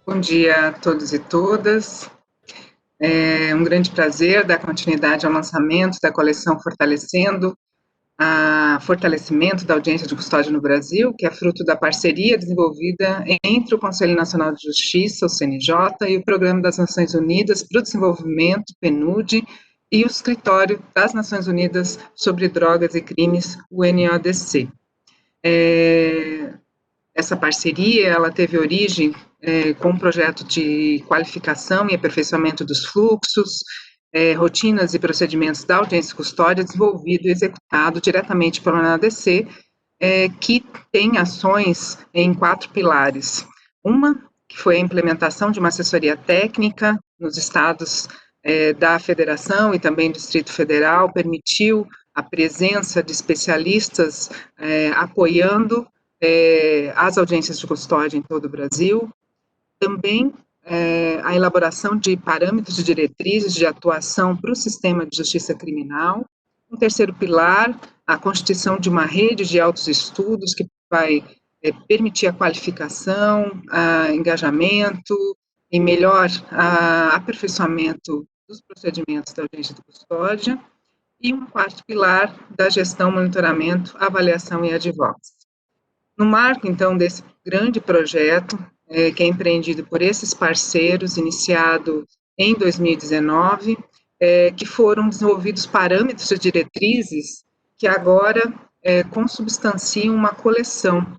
Bom dia a todos e todas. É um grande prazer dar continuidade ao lançamento da coleção Fortalecimento da Audiência de Custódia no Brasil, que é fruto da parceria desenvolvida entre o Conselho Nacional de Justiça, o CNJ, e o Programa das Nações Unidas para o Desenvolvimento, PNUD, e o Escritório das Nações Unidas sobre Drogas e Crimes, o NODC. Essa parceria ela teve origem com um projeto de qualificação e aperfeiçoamento dos fluxos, rotinas e procedimentos da audiência e custódia desenvolvido e executado diretamente pelo NADC, que tem ações em 4 pilares. Uma, que foi a implementação de uma assessoria técnica nos estados da federação e também do Distrito Federal, permitiu a presença de especialistas apoiando as audiências de custódia em todo o Brasil. Também a elaboração de parâmetros e diretrizes de atuação para o sistema de justiça criminal. Um terceiro pilar, a constituição de uma rede de altos estudos que vai permitir a qualificação, engajamento e melhor aperfeiçoamento dos procedimentos da audiência de custódia. E um quarto pilar da gestão, monitoramento, avaliação e advocacy. No marco, então, desse grande projeto, que é empreendido por esses parceiros, iniciado em 2019, que foram desenvolvidos parâmetros e diretrizes que agora consubstanciam uma coleção.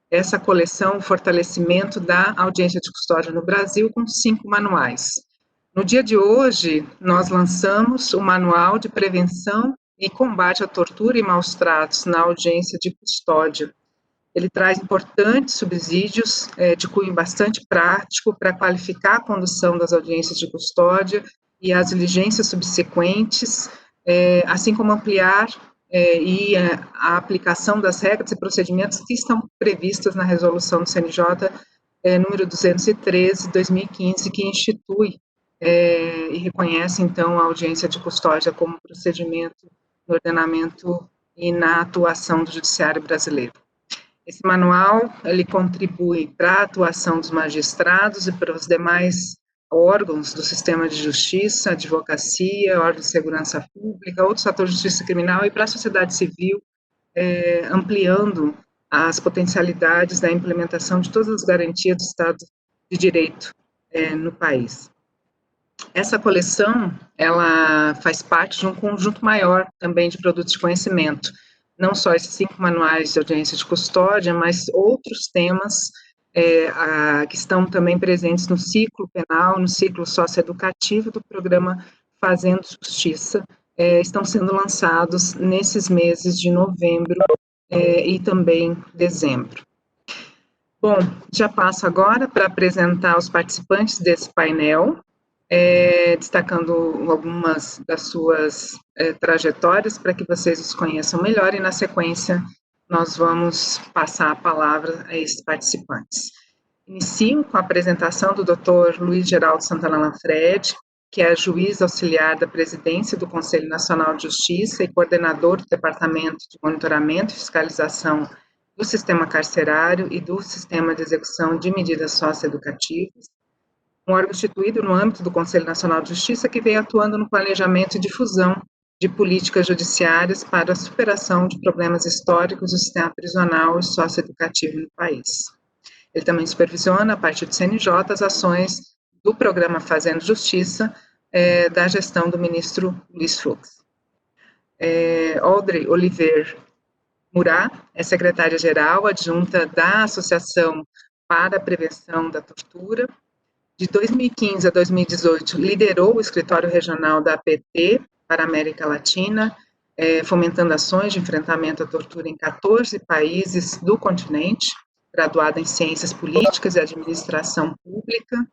Essa coleção, o fortalecimento da audiência de custódia no Brasil, com 5 manuais. No dia de hoje, nós lançamos o Manual de Prevenção e Combate à Tortura e Maus-Tratos na Audiência de Custódia. Ele traz importantes subsídios de cunho bastante prático para qualificar a condução das audiências de custódia e as diligências subsequentes, assim como ampliar a aplicação das regras e procedimentos que estão previstas na resolução do CNJ número 213, 2015, que institui e reconhece, então, a audiência de custódia como procedimento no ordenamento e na atuação do judiciário brasileiro. Esse manual, ele contribui para a atuação dos magistrados e para os demais órgãos do sistema de justiça, advocacia, órgãos de segurança pública, outros atores de justiça criminal e para a sociedade civil, ampliando as potencialidades da implementação de todas as garantias do Estado de Direito no país. Essa coleção, ela faz parte de um conjunto maior também de produtos de conhecimento, não só esses 5 manuais de audiência de custódia, mas outros temas que estão também presentes no ciclo penal, no ciclo socioeducativo do programa Fazendo Justiça, estão sendo lançados nesses meses de novembro e também dezembro. Bom, já passo agora para apresentar os participantes desse painel, destacando algumas das suas trajetórias para que vocês os conheçam melhor e, na sequência, nós vamos passar a palavra a esses participantes. Inicio com a apresentação do Dr. Luiz Geraldo Santana Lanfred, que é juiz auxiliar da presidência do Conselho Nacional de Justiça e coordenador do Departamento de Monitoramento e Fiscalização do Sistema Carcerário e do Sistema de Execução de Medidas Socioeducativas, um órgão instituído no âmbito do Conselho Nacional de Justiça que vem atuando no planejamento e difusão de políticas judiciárias para a superação de problemas históricos do sistema prisional e socioeducativo no país. Ele também supervisiona, a partir do CNJ, as ações do programa Fazendo Justiça, da gestão do ministro Luiz Fux. Audrey Oliver Murat é secretária-geral adjunta da Associação para a Prevenção da Tortura. De 2015 a 2018, liderou o escritório regional da APT para a América Latina, fomentando ações de enfrentamento à tortura em 14 países do continente, graduada em Ciências Políticas e Administração Pública,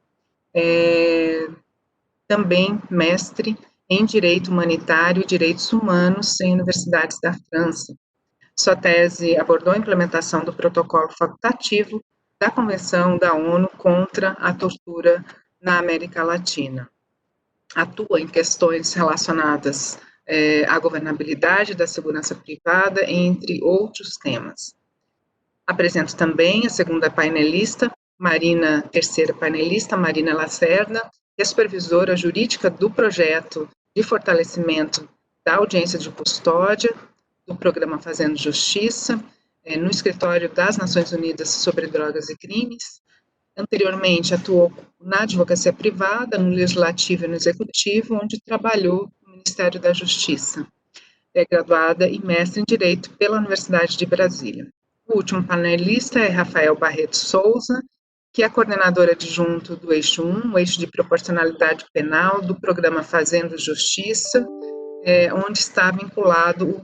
também mestre em Direito Humanitário e Direitos Humanos em universidades da França. Sua tese abordou a implementação do protocolo facultativo da Convenção da ONU contra a tortura na América Latina. Atua em questões relacionadas à governabilidade da segurança privada, entre outros temas. Apresento também a segunda painelista, Marina, terceira painelista, Marina Lacerda, que é supervisora jurídica do projeto de fortalecimento da audiência de custódia do programa Fazendo Justiça, no escritório das Nações Unidas sobre Drogas e Crimes. Anteriormente, atuou na advocacia privada, no Legislativo e no Executivo, onde trabalhou no Ministério da Justiça. É graduada e mestre em Direito pela Universidade de Brasília. O último panelista é Rafael Barreto Souza, que é coordenador adjunto do Eixo 1, o Eixo de Proporcionalidade Penal, do programa Fazendo Justiça, onde está vinculado o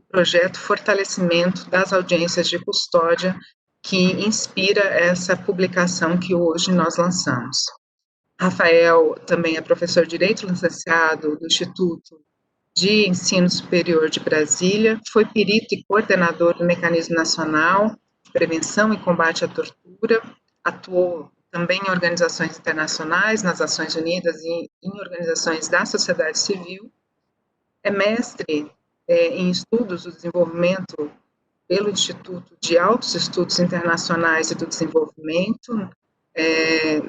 projeto Fortalecimento das Audiências de Custódia, que inspira essa publicação que hoje nós lançamos. Rafael também é professor de Direito, licenciado do Instituto de Ensino Superior de Brasília, foi perito e coordenador do Mecanismo Nacional de Prevenção e Combate à Tortura, atuou também em organizações internacionais, nas Nações Unidas e em organizações da sociedade civil, é mestre em Estudos do Desenvolvimento pelo Instituto de Altos Estudos Internacionais e do Desenvolvimento,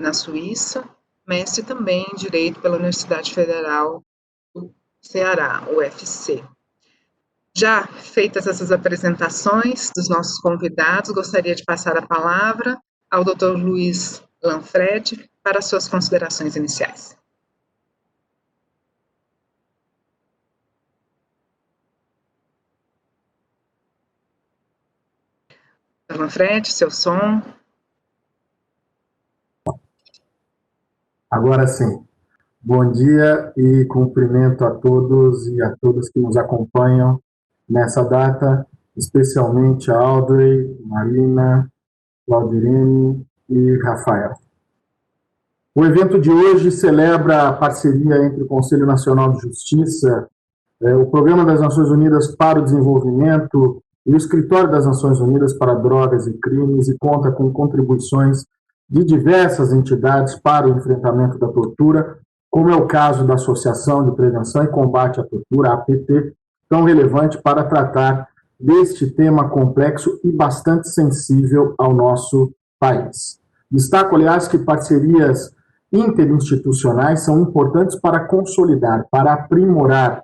na Suíça, mestre também em Direito pela Universidade Federal do Ceará, UFC. Já feitas essas apresentações dos nossos convidados, gostaria de passar a palavra ao Dr. Luiz Lanfredi para suas considerações iniciais. Dr. Lanfredi, seu som. Agora sim. Bom dia e cumprimento a todos e a todas que nos acompanham nessa data, especialmente a Audrey, Marina, Claudirene e Rafael. O evento de hoje celebra a parceria entre o Conselho Nacional de Justiça, o Programa das Nações Unidas para o Desenvolvimento e o Escritório das Nações Unidas para Drogas e Crimes e conta com contribuições de diversas entidades para o enfrentamento da tortura, como é o caso da Associação de Prevenção e Combate à Tortura, APT, tão relevante para tratar deste tema complexo e bastante sensível ao nosso país. Destaco, aliás, que parcerias interinstitucionais são importantes para consolidar, para aprimorar,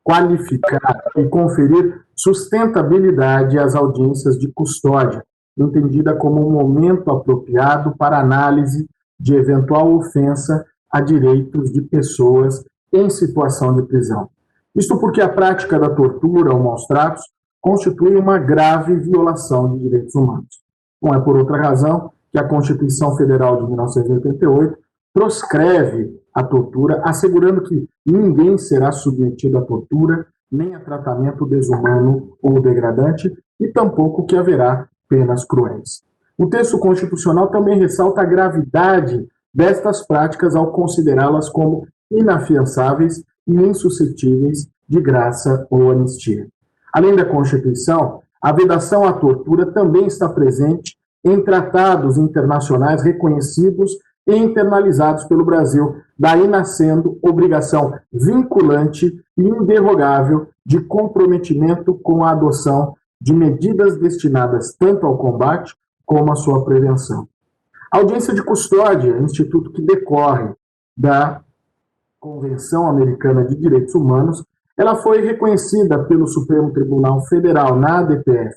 qualificar e conferir sustentabilidade às audiências de custódia, entendida como um momento apropriado para análise de eventual ofensa a direitos de pessoas em situação de prisão. Isto porque a prática da tortura ou maus-tratos constitui uma grave violação de direitos humanos. Não é por outra razão que a Constituição Federal de 1988 proscreve a tortura, assegurando que ninguém será submetido à tortura, nem a tratamento desumano ou degradante, e tampouco que haverá penas cruéis. O texto constitucional também ressalta a gravidade destas práticas ao considerá-las como inafiançáveis e insuscetíveis de graça ou anistia. Além da Constituição, a vedação à tortura também está presente em tratados internacionais reconhecidos e internalizados pelo Brasil, daí nascendo obrigação vinculante e inderrogável de comprometimento com a adoção de medidas destinadas tanto ao combate como à sua prevenção. A audiência de custódia, instituto que decorre da Convenção Americana de Direitos Humanos, ela foi reconhecida pelo Supremo Tribunal Federal na ADPF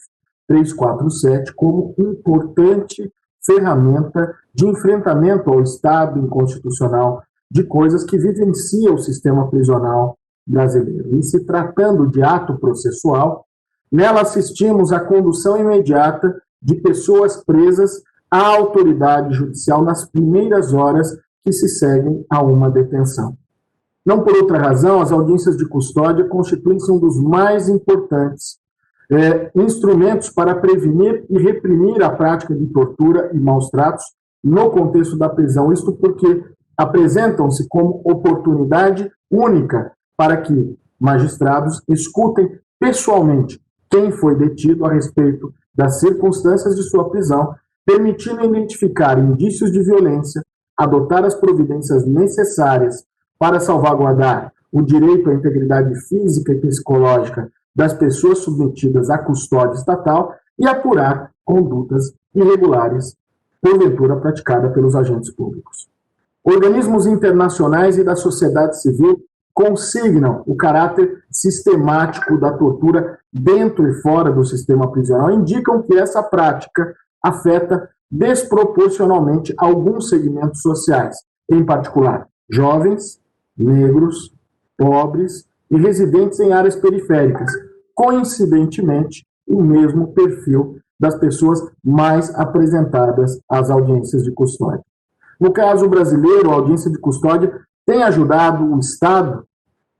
347 como importante ferramenta de enfrentamento ao Estado inconstitucional de coisas que vivencia o sistema prisional brasileiro. E se tratando de ato processual, nela assistimos à condução imediata de pessoas presas à autoridade judicial nas primeiras horas que se seguem a uma detenção. Não por outra razão, as audiências de custódia constituem-se um dos mais importantes instrumentos para prevenir e reprimir a prática de tortura e maus-tratos no contexto da prisão. Isto porque apresentam-se como oportunidade única para que magistrados escutem pessoalmente quem foi detido a respeito das circunstâncias de sua prisão, permitindo identificar indícios de violência, adotar as providências necessárias para salvaguardar o direito à integridade física e psicológica das pessoas submetidas à custódia estatal e apurar condutas irregulares porventura praticada pelos agentes públicos. Organismos internacionais e da sociedade civil consignam o caráter sistemático da tortura dentro e fora do sistema prisional, indicam que essa prática afeta desproporcionalmente alguns segmentos sociais, em particular jovens, negros, pobres e residentes em áreas periféricas, coincidentemente o mesmo perfil das pessoas mais apresentadas às audiências de custódia. No caso brasileiro, a audiência de custódia tem ajudado o Estado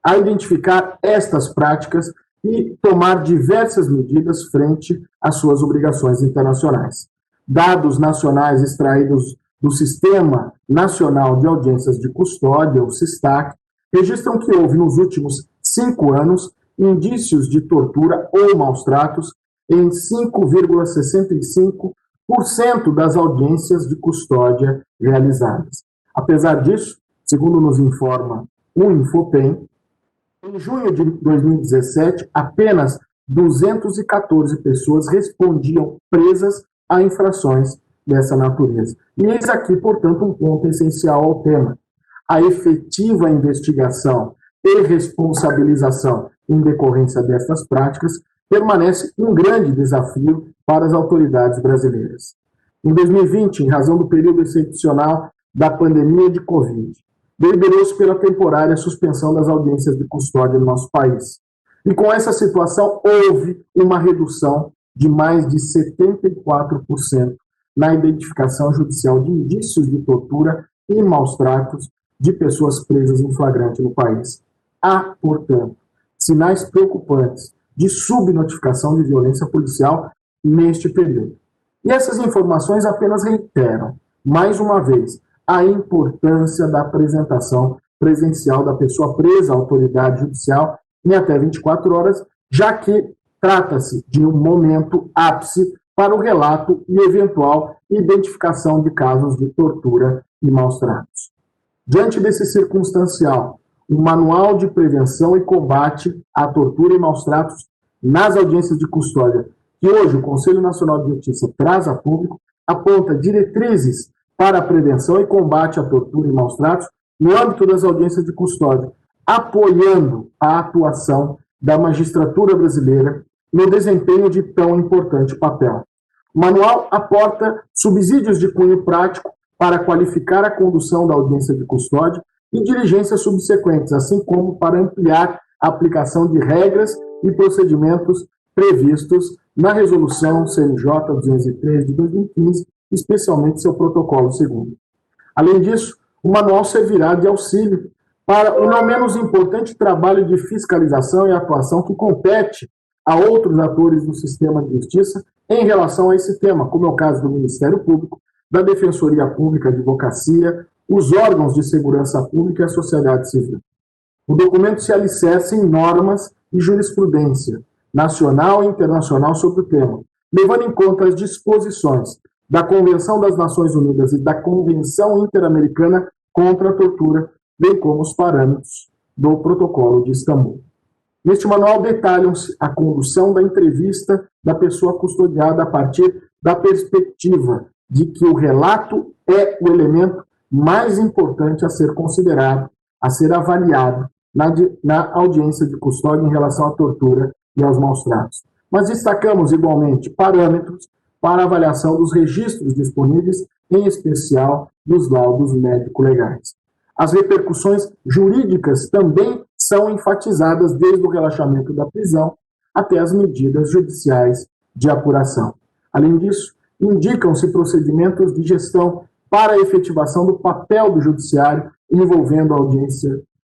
a identificar estas práticas e tomar diversas medidas frente às suas obrigações internacionais. Dados nacionais extraídos do Sistema Nacional de Audiências de Custódia, o SISTAC, registram que houve, nos últimos 5 anos, indícios de tortura ou maus-tratos em 5,65% das audiências de custódia realizadas. Apesar disso, segundo nos informa o Infopem, em junho de 2017, apenas 214 pessoas respondiam presas a infrações dessa natureza. E eis aqui, portanto, um ponto essencial ao tema. A efetiva investigação e responsabilização em decorrência destas práticas permanece um grande desafio para as autoridades brasileiras. Em 2020, em razão do período excepcional da pandemia de Covid, deliberou-se pela temporária suspensão das audiências de custódia no nosso país. E com essa situação, houve uma redução de mais de 74% na identificação judicial de indícios de tortura e maus-tratos de pessoas presas em flagrante no país. Há, portanto, sinais preocupantes de subnotificação de violência policial neste período. E essas informações apenas reiteram, mais uma vez, a importância da apresentação presencial da pessoa presa à autoridade judicial em até 24 horas, já que trata-se de um momento ápice para o relato e eventual identificação de casos de tortura e maus-tratos. Diante desse circunstancial, o Manual de Prevenção e Combate à Tortura e Maus-Tratos nas audiências de custódia, que hoje o Conselho Nacional de Justiça traz a público, aponta diretrizes para a prevenção e combate à tortura e maus-tratos no âmbito das audiências de custódia, apoiando a atuação da magistratura brasileira no desempenho de tão importante papel. O manual aporta subsídios de cunho prático para qualificar a condução da audiência de custódia e diligências subsequentes, assim como para ampliar a aplicação de regras e procedimentos previstos na Resolução CNJ 203 de 2015, especialmente seu protocolo 2º. Além disso, o manual servirá de auxílio para o não menos importante trabalho de fiscalização e atuação que compete a outros atores do sistema de justiça em relação a esse tema, como é o caso do Ministério Público, da Defensoria Pública, Advocacia, os órgãos de segurança pública e a sociedade civil. O documento se alicerça em normas e jurisprudência nacional e internacional sobre o tema, levando em conta as disposições da Convenção das Nações Unidas e da Convenção Interamericana contra a Tortura, bem como os parâmetros do Protocolo de Istambul. Neste manual detalham-se a condução da entrevista da pessoa custodiada a partir da perspectiva de que o relato é o elemento mais importante a ser considerado, a ser avaliado na audiência de custódia em relação à tortura e aos maus-tratos. Mas destacamos, igualmente, parâmetros para avaliação dos registros disponíveis, em especial dos laudos médico-legais. As repercussões jurídicas também são enfatizadas desde o relaxamento da prisão até as medidas judiciais de apuração. Além disso, indicam-se procedimentos de gestão para a efetivação do papel do judiciário envolvendo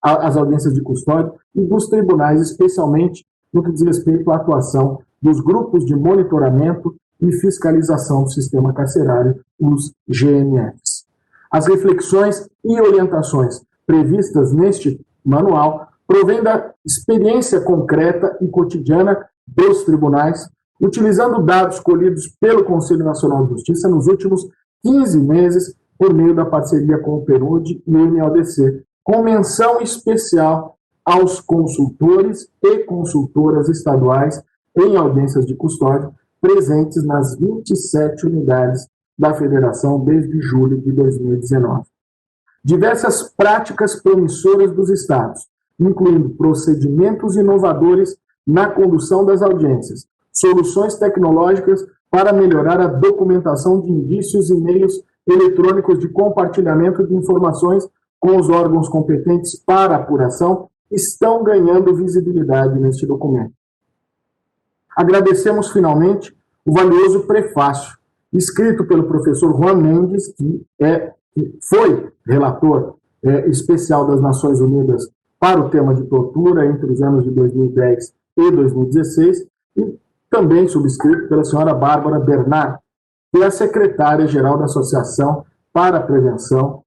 as audiências de custódia e dos tribunais, especialmente no que diz respeito à atuação dos grupos de monitoramento e fiscalização do sistema carcerário, os GMFs. As reflexões e orientações previstas neste manual provêm da experiência concreta e cotidiana dos tribunais, utilizando dados colhidos pelo Conselho Nacional de Justiça nos últimos 15 meses, por meio da parceria com o PNUD e o MODC, com menção especial aos consultores e consultoras estaduais em audiências de custódia presentes nas 27 unidades da Federação desde julho de 2019. Diversas práticas promissoras dos estados, incluindo procedimentos inovadores na condução das audiências, soluções tecnológicas para melhorar a documentação de indícios e meios eletrônicos de compartilhamento de informações com os órgãos competentes para apuração, estão ganhando visibilidade neste documento. Agradecemos, finalmente, o valioso prefácio, escrito pelo professor Juan Mendes, que foi relator especial das Nações Unidas para o tema de tortura entre os anos de 2010 e 2016, e também subscrito pela senhora Bárbara Bernard, que é a secretária-geral da Associação para a Prevenção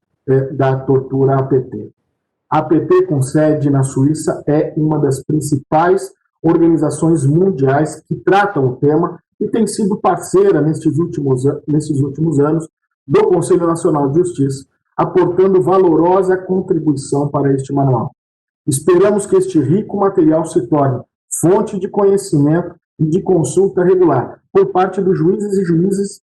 da Tortura APT. A APT, com sede na Suíça, é uma das principais organizações mundiais que tratam o tema e tem sido parceira nesses últimos anos do Conselho Nacional de Justiça, aportando valorosa contribuição para este manual. Esperamos que este rico material se torne fonte de conhecimento e de consulta regular por parte dos juízes e juízes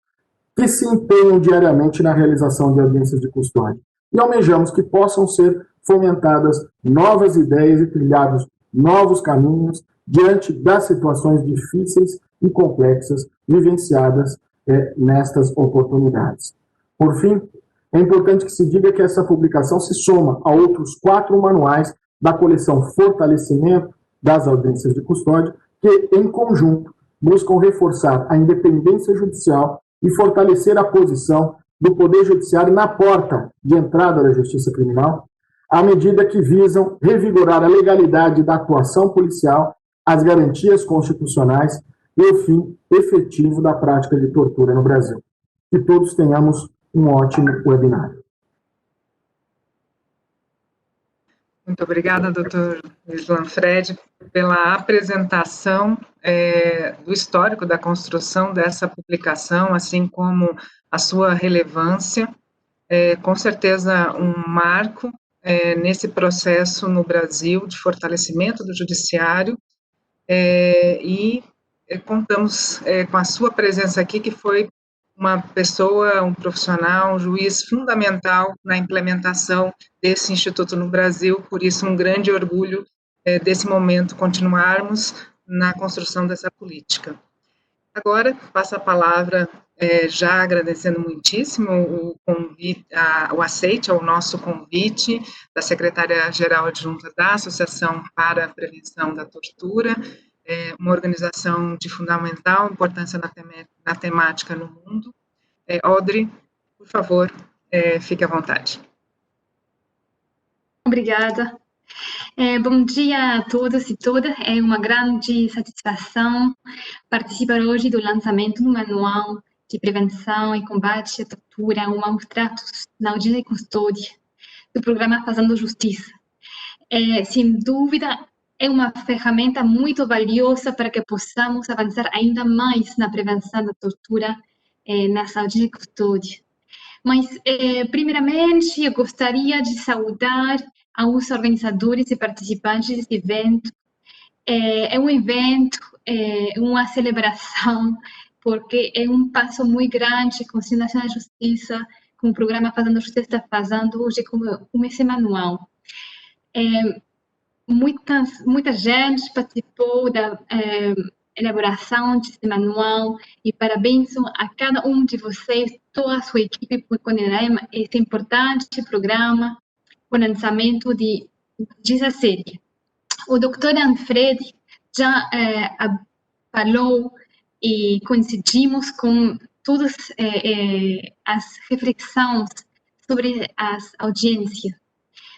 que se empenham diariamente na realização de audiências de custódia. E almejamos que possam ser fomentadas novas ideias e trilhados novos caminhos diante das situações difíceis e complexas vivenciadas nestas oportunidades. Por fim, é importante que se diga que essa publicação se soma a outros 4 manuais da coleção Fortalecimento das Audiências de Custódia, que, em conjunto, buscam reforçar a independência judicial e fortalecer a posição do Poder Judiciário na porta de entrada da Justiça Criminal, à medida que visam revigorar a legalidade da atuação policial, as garantias constitucionais e o fim efetivo da prática de tortura no Brasil. Que todos tenhamos um ótimo webinar. Muito obrigada, doutor Luiz Lanfredi, pela apresentação do histórico da construção dessa publicação, assim como a sua relevância. Com certeza um marco nesse processo no Brasil de fortalecimento do judiciário, e contamos com a sua presença aqui, que foi uma pessoa, um profissional, um juiz fundamental na implementação desse instituto no Brasil, por isso um grande orgulho desse momento continuarmos na construção dessa política. Agora, passo a palavra, já agradecendo muitíssimo o convite, o aceite ao nosso convite da secretária-geral adjunta da Associação para a Prevenção da Tortura, uma organização de fundamental importância na temática no mundo. Audrey, por favor, fique à vontade. Obrigada. Bom dia a todos e todas. É uma grande satisfação participar hoje do lançamento do Manual de Prevenção e Combate à Tortura ou Maus Tratos na Audiência de Custódia do programa Fazendo Justiça. Sem dúvida, é uma ferramenta muito valiosa para que possamos avançar ainda mais na prevenção da tortura nas audiências de custódia. Mas, primeiramente, eu gostaria de saudar aos organizadores e participantes desse evento. É um evento, uma celebração, porque é um passo muito grande que o Conselho Nacional de Justiça, com o programa Fazendo Justiça, está fazendo hoje com esse manual. Muita gente participou da elaboração desse manual e parabéns a cada um de vocês, toda a sua equipe, por coordenar esse importante programa, o lançamento dessa série. O Dr. Lanfredi já falou e coincidimos com todas as reflexões sobre as audiências.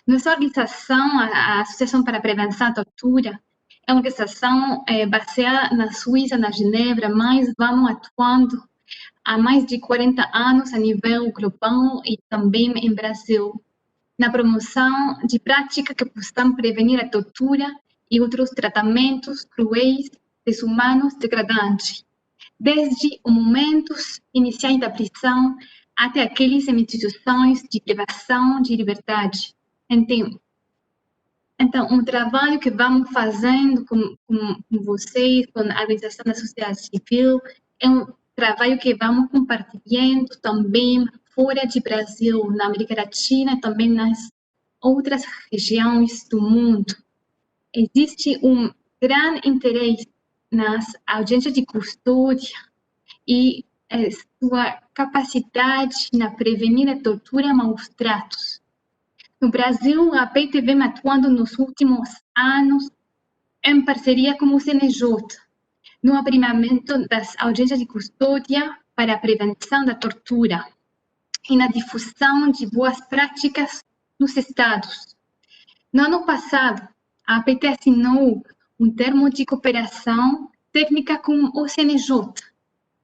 Nossa organização, a Associação para a Prevenção da Tortura, é uma organização baseada na Suíça, na Genebra, mas vamos atuando há mais de 40 anos a nível global e também em Brasil, na promoção de práticas que possam prevenir a tortura e outros tratamentos cruéis, desumanos, degradantes, desde os momentos iniciais da prisão até aqueles em instituições de privação de liberdade. Então, um trabalho que vamos fazendo com vocês, com a organização da sociedade civil, trabalho que vamos compartilhando também fora de Brasil, na América Latina e também nas outras regiões do mundo. Existe um grande interesse nas audiências de custódia e sua capacidade na prevenir a tortura e maus tratos. No Brasil, a APT vem atuando nos últimos anos em parceria com o CNJ, no aprimoramento das audiências de custódia para a prevenção da tortura e na difusão de boas práticas nos estados. No ano passado, a APT assinou um termo de cooperação técnica com o CNJ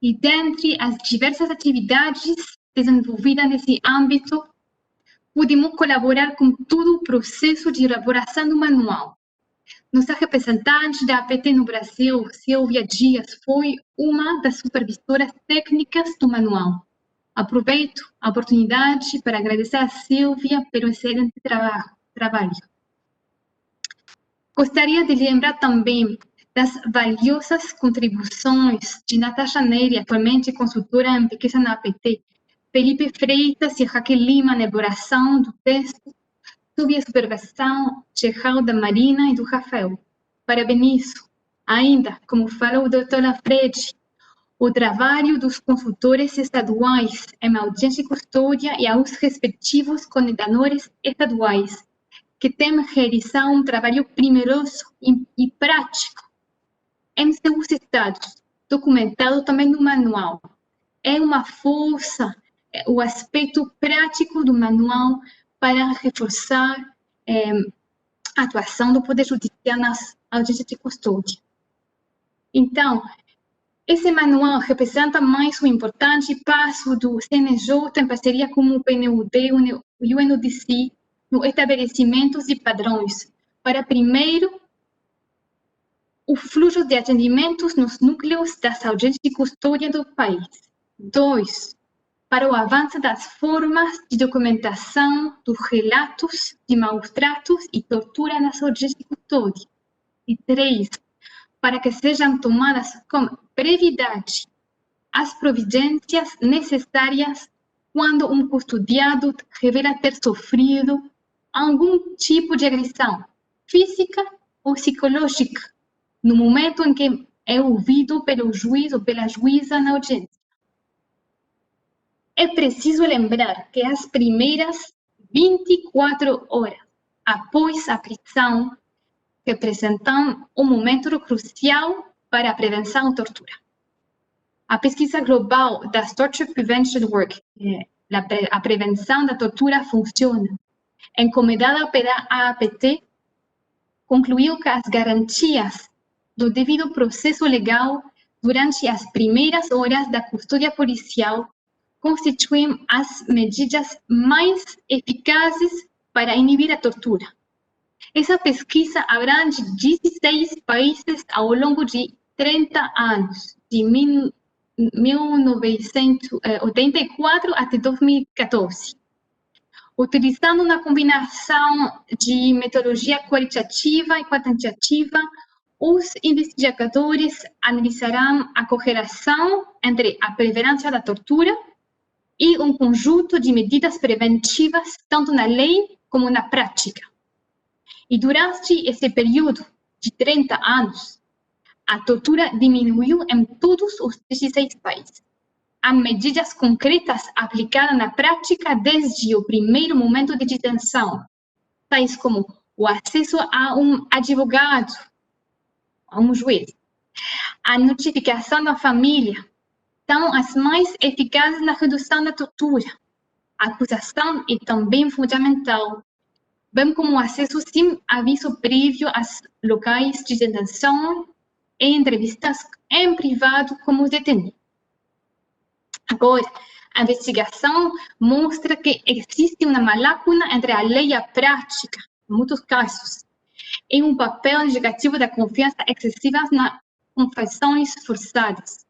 e, dentre as diversas atividades desenvolvidas nesse âmbito, pudemos colaborar com todo o processo de elaboração do manual. Nossa representante da APT no Brasil, Silvia Dias, foi uma das supervisoras técnicas do manual. Aproveito a oportunidade para agradecer a Silvia pelo excelente trabalho. Gostaria de lembrar também das valiosas contribuições de Natasha Neri, atualmente consultora em pesquisa na APT, Felipe Freitas e Raquel Lima na elaboração do texto, sob a supervisão geral da Marina e do Rafael. Parabenizo, ainda, como falou o Dr. Lafredi, o trabalho dos consultores estaduais em audiência e custódia e aos respectivos coordenadores estaduais, que têm realizado um trabalho primoroso e prático em seus estados, documentado também no manual. É uma força o aspecto prático do manual para reforçar a atuação do Poder Judiciário nas audiências de custódia. Então, esse manual representa mais um importante passo do CNJ em parceria com o PNUD e o UNODC no estabelecimento de padrões para, primeiro, o fluxo de atendimentos nos núcleos das audiências de custódia do país. 2, para o avanço das formas de documentação dos relatos de maus tratos e tortura nas audiências de custódia. E 3, para que sejam tomadas com brevidade as providências necessárias quando um custodiado revela ter sofrido algum tipo de agressão física ou psicológica no momento em que é ouvido pelo juiz ou pela juíza na audiência. É preciso lembrar que as primeiras 24 horas após a prisão representam um momento crucial para a prevenção da tortura. A pesquisa global das Torture Prevention Work, a prevenção da tortura funciona, encomendada pela APT, concluiu que as garantias do devido processo legal durante as primeiras horas da custódia policial constituem as medidas mais eficazes para inibir a tortura. Essa pesquisa abrange 16 países ao longo de 30 anos, de 1984 até 2014. Utilizando uma combinação de metodologia qualitativa e quantitativa, os investigadores analisarão a correlação entre a prevalência da tortura e um conjunto de medidas preventivas, tanto na lei como na prática. E durante esse período de 30 anos, a tortura diminuiu em todos os 16 países. Há medidas concretas aplicadas na prática desde o primeiro momento de detenção, tais como o acesso a um advogado, a um juiz, a notificação da família, são as mais eficazes na redução da tortura. A acusação é também fundamental, bem como o acesso sem aviso prévio aos locais de detenção e entrevistas em privado com os detenidos. Agora, a investigação mostra que existe uma lacuna entre a lei e a prática, em muitos casos, e um papel negativo da confiança excessiva nas confissões forçadas.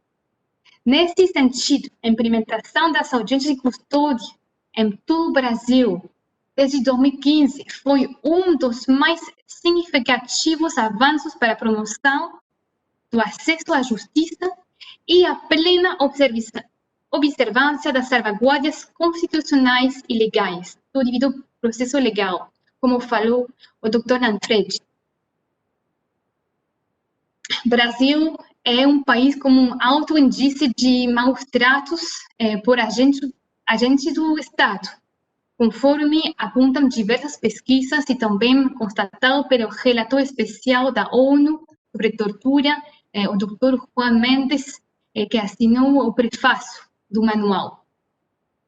Nesse sentido, a implementação das audiências de custódia em todo o Brasil, desde 2015, foi um dos mais significativos avanços para a promoção do acesso à justiça e a plena observância das salvaguardas constitucionais e legais do devido processo legal, como falou o Dr. Manfredi. O Brasil é um país com um alto índice de maus-tratos por agentes do Estado, conforme apontam diversas pesquisas e também constatado pelo relator especial da ONU sobre tortura, o Dr. Juan Mendes, que assinou o prefácio do manual.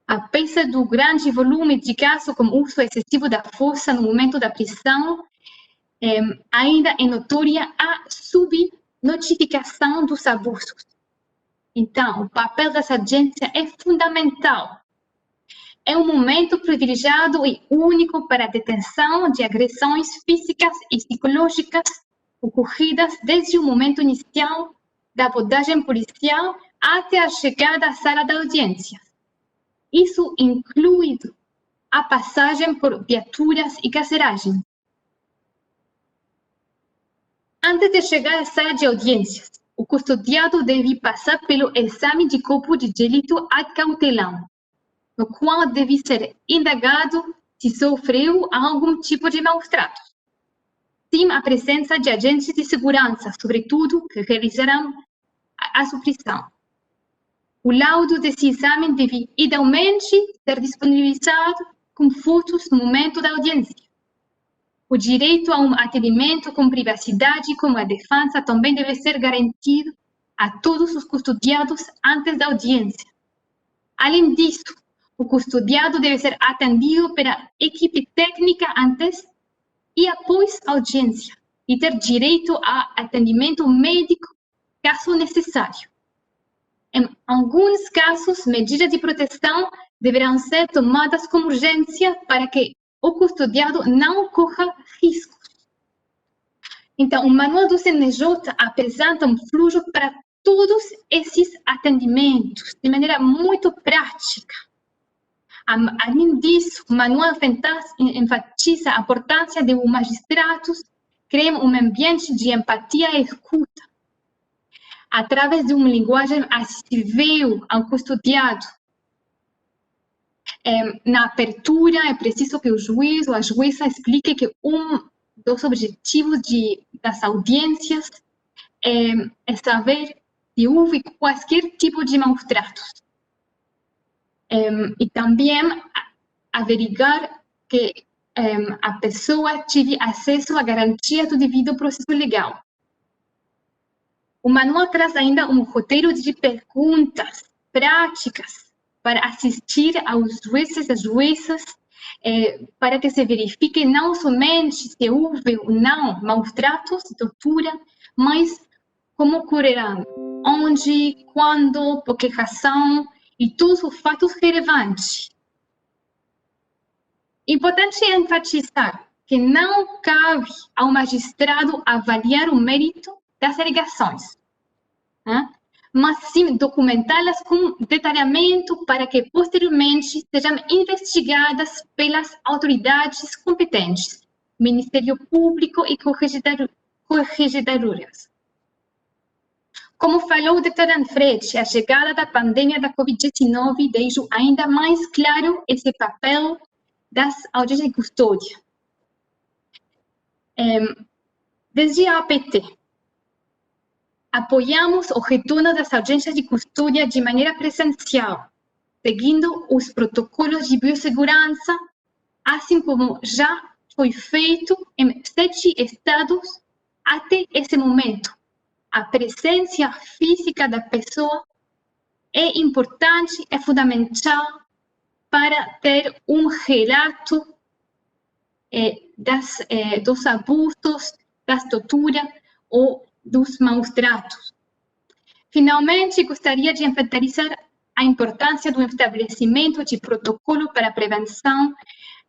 Apesar do grande volume de casos com uso excessivo da força no momento da prisão, ainda é notória a subnotificação dos abusos. Então, o papel dessa agência é fundamental. É um momento privilegiado e único para a detenção de agressões físicas e psicológicas ocorridas desde o momento inicial da abordagem policial até a chegada à sala da audiência. Isso inclui a passagem por viaturas e carceragem. Antes de chegar à sala de audiências, o custodiado deve passar pelo exame de corpo de delito ad cautelam, no qual deve ser indagado se sofreu algum tipo de maus-trato, sem a presença de agentes de segurança, sobretudo, que realizarão a supressão. O laudo desse exame deve, idealmente, ser disponibilizado com fotos no momento da audiência. O direito a um atendimento com privacidade, como a defesa, também deve ser garantido a todos os custodiados antes da audiência. Além disso, o custodiado deve ser atendido pela equipe técnica antes e após a audiência e ter direito a atendimento médico, caso necessário. Em alguns casos, medidas de proteção deverão ser tomadas com urgência para que o custodiado não corra riscos. Então, o manual do CNJ apresenta um fluxo para todos esses atendimentos, de maneira muito prática. Além disso, o manual enfatiza a importância de os magistrados criarem um ambiente de empatia e escuta, através de uma linguagem acessível ao custodiado. Na abertura, é preciso que o juiz ou a juíza explique que um dos objetivos das audiências é saber se houve qualquer tipo de maus-tratos. E também averiguar que a pessoa tive acesso à garantia do devido processo legal. O manual traz ainda um roteiro de perguntas práticas para assistir aos juízes e às juízas, para que se verifique não somente se houve ou não maus-tratos, tortura, mas como ocorrerão, onde, quando, por que razão e todos os fatos relevantes. Importante enfatizar que não cabe ao magistrado avaliar o mérito das alegações, mas sim documentá-las com detalhamento para que posteriormente sejam investigadas pelas autoridades competentes, Ministério Público e corregedorias. Como falou o Dr. Manfredi, a chegada da pandemia da Covid-19 deixou ainda mais claro esse papel das audiências de custódia. Desde a APT, apoiamos o retorno das audiências de custódia de maneira presencial, seguindo os protocolos de biossegurança, assim como já foi feito em 7 estados até esse momento. A presença física da pessoa é importante, é fundamental para ter um relato dos abusos, das torturas ou dos maus-tratos. Finalmente, gostaria de enfatizar a importância do estabelecimento de protocolo para a prevenção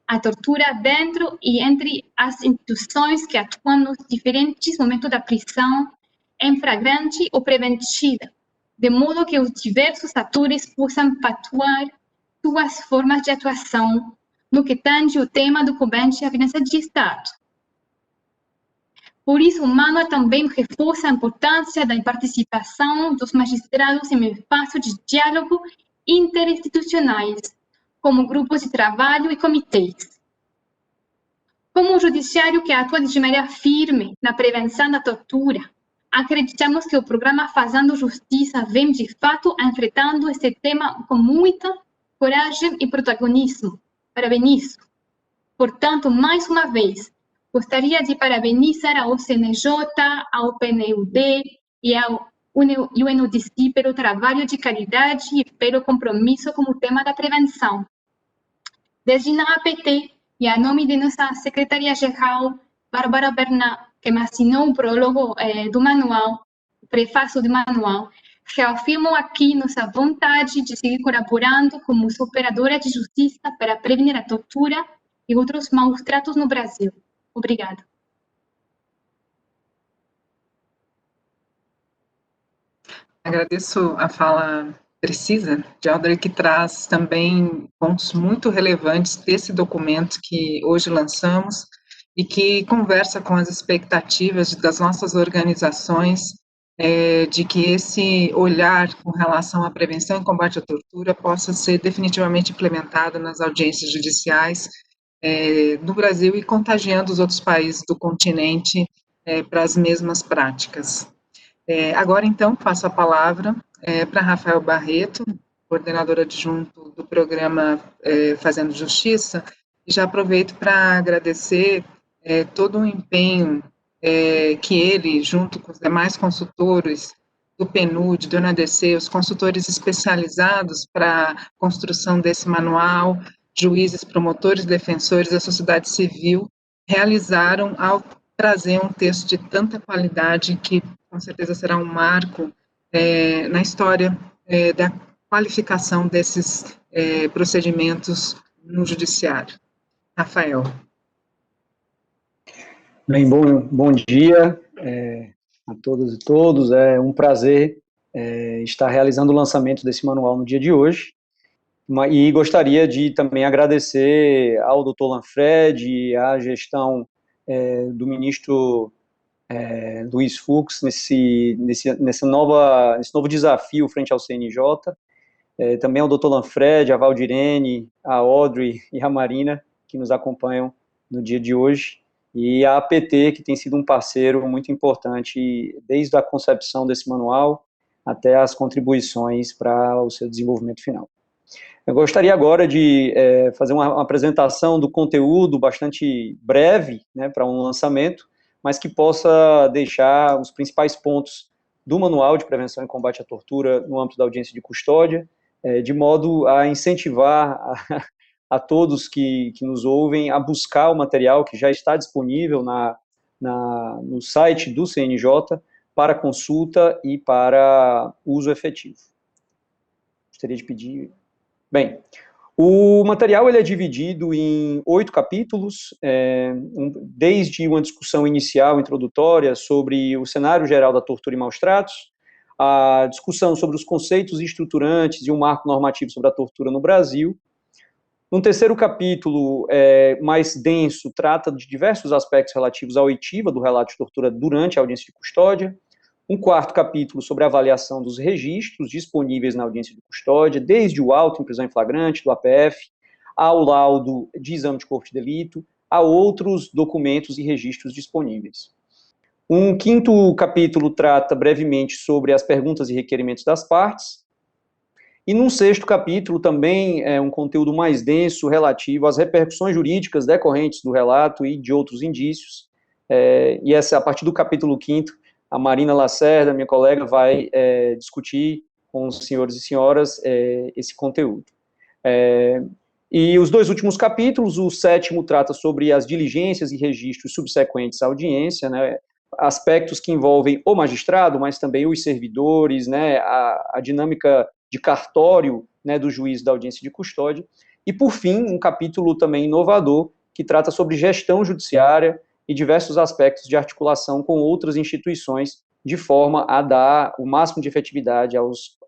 à tortura dentro e entre as instituições que atuam nos diferentes momentos da prisão, em flagrante ou preventiva, de modo que os diversos atores possam pactuar suas formas de atuação no que tange o tema do combate à violência de Estado. Por isso, o manual também reforça a importância da participação dos magistrados em espaços de diálogo interinstitucionais, como grupos de trabalho e comitês. Como um judiciário que atua de maneira firme na prevenção da tortura, acreditamos que o programa Fazendo Justiça vem, de fato, enfrentando esse tema com muita coragem e protagonismo. Parabenizo. Portanto, mais uma vez, gostaria de parabenizar ao CNJ, ao PNUD e ao UNODC pelo trabalho de qualidade e pelo compromisso com o tema da prevenção. Desde na APT, e a nome de nossa secretária-geral, Bárbara Bernat, que me assinou o prólogo do manual, o prefácio do manual, reafirmo aqui nossa vontade de seguir colaborando como operadora de justiça para prevenir a tortura e outros maus tratos no Brasil. Obrigada. Agradeço a fala precisa de Audrey, que traz também pontos muito relevantes desse documento que hoje lançamos e que conversa com as expectativas das nossas organizações de que esse olhar com relação à prevenção e combate à tortura possa ser definitivamente implementado nas audiências judiciais no Brasil e contagiando os outros países do continente para as mesmas práticas. Agora, então, passo a palavra para Rafael Barreto, coordenador adjunto do programa Fazendo Justiça, e já aproveito para agradecer todo o empenho que ele, junto com os demais consultores do PNUD, do UNODC, os consultores especializados para a construção desse manual, juízes, promotores, defensores da sociedade civil, realizaram ao trazer um texto de tanta qualidade que, com certeza, será um marco na história da qualificação desses procedimentos no judiciário. Rafael. Bem, bom dia a todas e todos. É um prazer estar realizando o lançamento desse manual no dia de hoje. E gostaria de também agradecer ao Dr. Lanfred, à gestão do ministro Luiz Fux nesse novo desafio frente ao CNJ, também ao Dr. Lanfred, a Valdirene, a Audrey e a Marina, que nos acompanham no dia de hoje, e a APT, que tem sido um parceiro muito importante desde a concepção desse manual até as contribuições para o seu desenvolvimento final. Eu gostaria agora de fazer uma apresentação do conteúdo bastante breve, para um lançamento, mas que possa deixar os principais pontos do Manual de Prevenção e Combate à Tortura no âmbito da audiência de custódia, de modo a incentivar a todos que nos ouvem a buscar o material que já está disponível no site do CNJ para consulta e para uso efetivo. Gostaria de pedir... Bem, o material ele é dividido em 8 capítulos, desde uma discussão inicial, introdutória, sobre o cenário geral da tortura e maus-tratos, a discussão sobre os conceitos estruturantes e o marco normativo sobre a tortura no Brasil. Um terceiro capítulo, mais denso, trata de diversos aspectos relativos à oitiva do relato de tortura durante a audiência de custódia. Um quarto capítulo sobre a avaliação dos registros disponíveis na audiência de custódia, desde o auto em prisão em flagrante, do APF, ao laudo de exame de corpo de delito, a outros documentos e registros disponíveis. Um quinto capítulo trata brevemente sobre as perguntas e requerimentos das partes. E num sexto capítulo também é um conteúdo mais denso relativo às repercussões jurídicas decorrentes do relato e de outros indícios. E essa, a partir do capítulo quinto, a Marina Lacerda, minha colega, vai discutir com os senhores e senhoras esse conteúdo. E os 2 últimos capítulos, o 7º trata sobre as diligências e registros subsequentes à audiência, aspectos que envolvem o magistrado, mas também os servidores, a dinâmica de cartório do juiz da audiência de custódia. E, por fim, um capítulo também inovador, que trata sobre gestão judiciária e diversos aspectos de articulação com outras instituições, de forma a dar o máximo de efetividade aos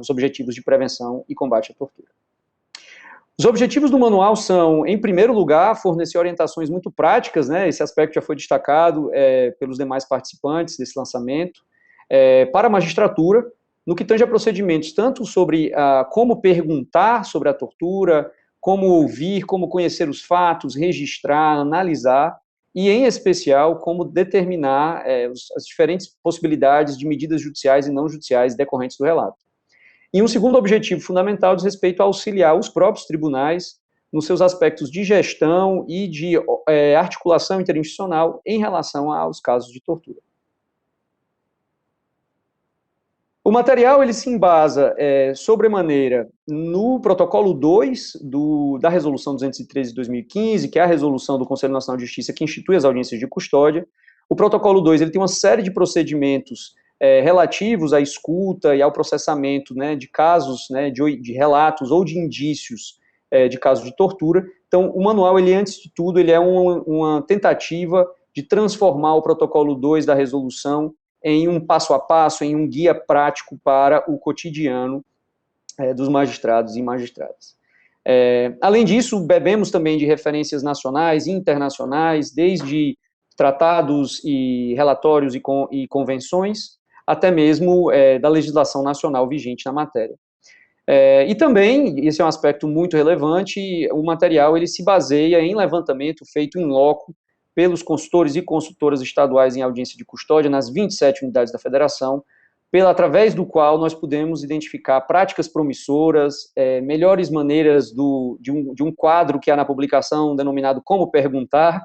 objetivos de prevenção e combate à tortura. Os objetivos do manual são, em primeiro lugar, fornecer orientações muito práticas, né, esse aspecto já foi destacado pelos demais participantes desse lançamento, para a magistratura, no que tange a procedimentos, tanto sobre como perguntar sobre a tortura, como ouvir, como conhecer os fatos, registrar, analisar, e, em especial, como determinar as diferentes possibilidades de medidas judiciais e não judiciais decorrentes do relato. E um segundo objetivo fundamental diz respeito a auxiliar os próprios tribunais nos seus aspectos de gestão e de articulação interinstitucional em relação aos casos de tortura. O material ele se embasa sobremaneira no protocolo 2 da Resolução 213 de 2015, que é a resolução do Conselho Nacional de Justiça que institui as audiências de custódia. O protocolo 2 ele tem uma série de procedimentos relativos à escuta e ao processamento, né, de casos, né, de relatos ou de indícios de casos de tortura. Então, o manual, ele, antes de tudo, ele é uma tentativa de transformar o protocolo 2 da resolução em um passo a passo, em um guia prático para o cotidiano dos magistrados e magistradas. Além disso, bebemos também de referências nacionais e internacionais, desde tratados e relatórios e convenções, até mesmo da legislação nacional vigente na matéria. E também, esse é um aspecto muito relevante, o material ele se baseia em levantamento feito em loco pelos consultores e consultoras estaduais em audiência de custódia nas 27 unidades da federação, através do qual nós pudemos identificar práticas promissoras, melhores maneiras de um quadro que há na publicação denominado Como Perguntar,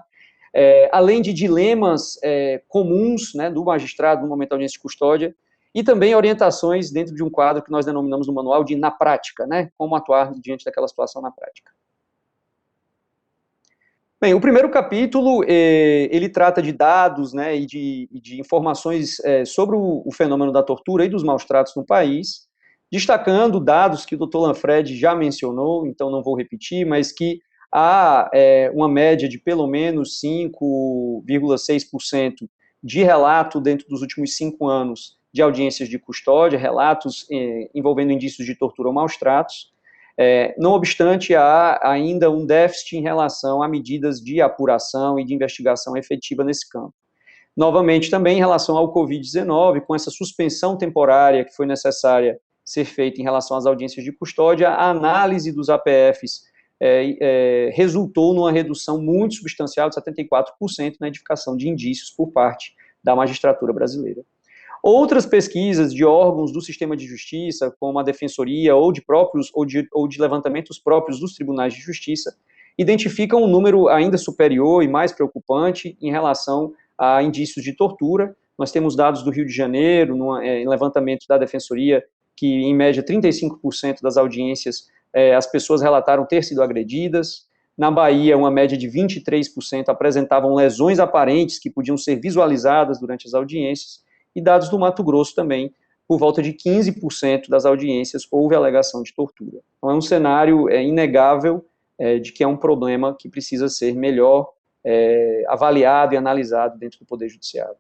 além de dilemas comuns, né, do magistrado no momento da audiência de custódia, e também orientações dentro de um quadro que nós denominamos no manual de na prática, né, como atuar diante daquela situação na prática. Bem, o primeiro capítulo, ele trata de dados, né, e de informações sobre o fenômeno da tortura e dos maus-tratos no país, destacando dados que o Dr. Lanfred já mencionou, então não vou repetir, mas que há uma média de pelo menos 5,6% de relato dentro dos últimos 5 anos de audiências de custódia, relatos envolvendo indícios de tortura ou maus-tratos. Não obstante, há ainda um déficit em relação a medidas de apuração e de investigação efetiva nesse campo. Novamente, também em relação ao Covid-19, com essa suspensão temporária que foi necessária ser feita em relação às audiências de custódia, a análise dos APFs resultou numa redução muito substancial de 74% na edificação de indícios por parte da magistratura brasileira. Outras pesquisas de órgãos do sistema de justiça, como a defensoria ou de levantamentos próprios dos tribunais de justiça, identificam um número ainda superior e mais preocupante em relação a indícios de tortura. Nós temos dados do Rio de Janeiro, em levantamento da defensoria, que em média 35% das audiências as pessoas relataram ter sido agredidas. Na Bahia, uma média de 23% apresentavam lesões aparentes que podiam ser visualizadas durante as audiências. E dados do Mato Grosso também, por volta de 15% das audiências houve alegação de tortura. Então é um cenário inegável de que é um problema que precisa ser melhor avaliado e analisado dentro do Poder Judiciário.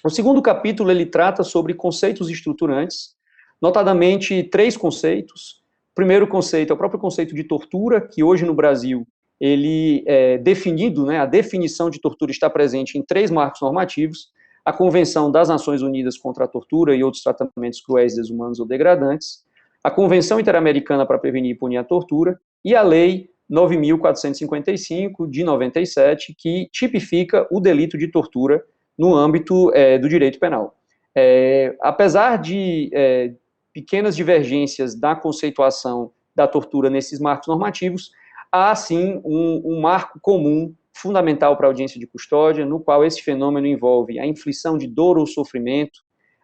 O segundo capítulo, ele trata sobre conceitos estruturantes, notadamente 3 conceitos. O primeiro conceito é o próprio conceito de tortura, que hoje no Brasil, ele é definido, né, a definição de tortura está presente em 3 marcos normativos: a Convenção das Nações Unidas contra a Tortura e outros tratamentos cruéis, desumanos ou degradantes, a Convenção Interamericana para Prevenir e Punir a Tortura e a Lei 9.455, de 97, que tipifica o delito de tortura no âmbito do direito penal. Apesar de pequenas divergências da conceituação da tortura nesses marcos normativos, há, sim, um marco comum fundamental para a audiência de custódia, no qual esse fenômeno envolve a inflição de dor ou sofrimento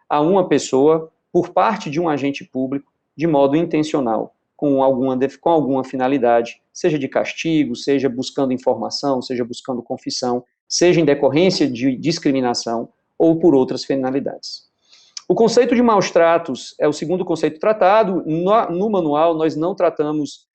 a uma pessoa por parte de um agente público de modo intencional, com alguma finalidade, seja de castigo, seja buscando informação, seja buscando confissão, seja em decorrência de discriminação ou por outras finalidades. O conceito de maus-tratos é o segundo conceito tratado. No manual, nós não tratamos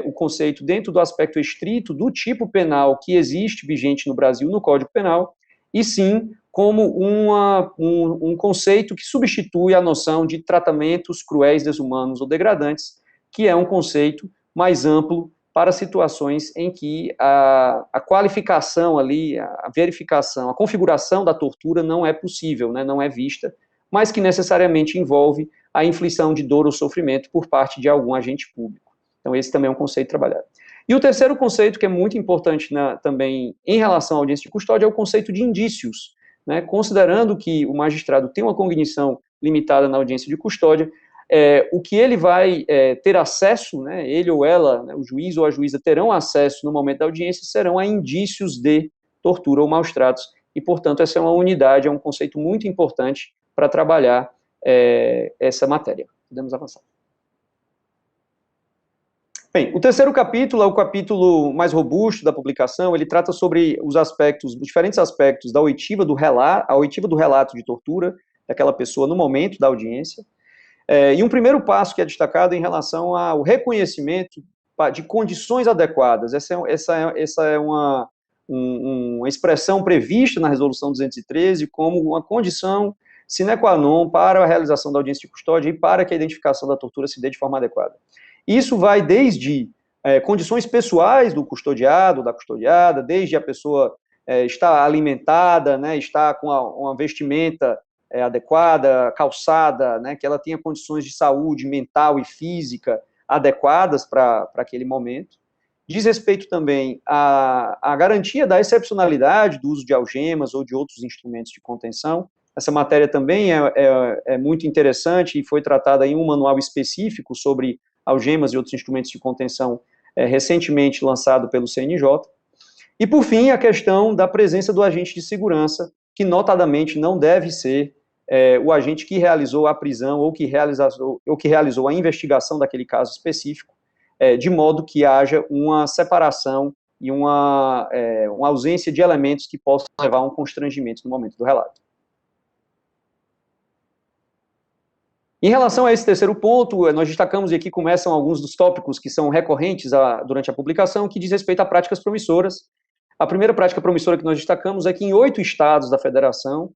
o conceito dentro do aspecto estrito do tipo penal que existe vigente no Brasil no Código Penal, e sim como um conceito que substitui a noção de tratamentos cruéis, desumanos ou degradantes, que é um conceito mais amplo para situações em que a qualificação ali, a verificação, a configuração da tortura não é possível, né, não é vista, mas que necessariamente envolve a inflição de dor ou sofrimento por parte de algum agente público. Então, esse também é um conceito trabalhado. E o terceiro conceito, que é muito importante também em relação à audiência de custódia, é o conceito de indícios, né, considerando que o magistrado tem uma cognição limitada na audiência de custódia, o que ele vai ter acesso, né, ele ou ela, né, o juiz ou a juíza terão acesso no momento da audiência, serão a indícios de tortura ou maus-tratos, e, portanto, essa é uma unidade, é um conceito muito importante para trabalhar essa matéria. Podemos avançar. Bem, o terceiro capítulo é o capítulo mais robusto da publicação, ele trata sobre os diferentes aspectos da oitiva do relato de tortura daquela pessoa no momento da audiência, e um primeiro passo que é destacado em relação ao reconhecimento de condições adequadas. Essa é uma expressão prevista na Resolução 213 como uma condição sine qua non para a realização da audiência de custódia e para que a identificação da tortura se dê de forma adequada. Isso vai desde condições pessoais do custodiado, da custodiada, desde a pessoa estar alimentada, né, estar com uma vestimenta adequada, calçada, né, que ela tenha condições de saúde mental e física adequadas para aquele momento. Diz respeito também à garantia da excepcionalidade do uso de algemas ou de outros instrumentos de contenção. Essa matéria também é muito interessante e foi tratada em um manual específico sobre algemas e outros instrumentos de contenção recentemente lançado pelo CNJ. E, por fim, a questão da presença do agente de segurança, que notadamente não deve ser o agente que realizou a prisão ou que realizou a investigação daquele caso específico, de modo que haja uma separação e uma ausência de elementos que possam levar a um constrangimento no momento do relato. Em relação a esse terceiro ponto, nós destacamos, e aqui começam alguns dos tópicos que são recorrentes durante a publicação, que diz respeito a práticas promissoras. A primeira prática promissora que nós destacamos é que em 8 estados da federação,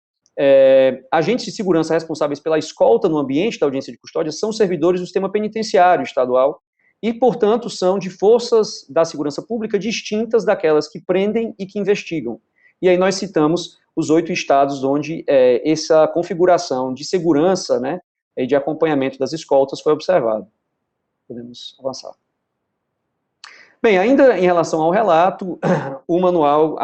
agentes de segurança responsáveis pela escolta no ambiente da audiência de custódia são servidores do sistema penitenciário estadual e, portanto, são de forças da segurança pública distintas daquelas que prendem e que investigam. E aí nós citamos os 8 estados onde essa configuração de segurança, né, e de acompanhamento das escoltas foi observado. Podemos avançar. Bem, ainda em relação ao relato, o manual,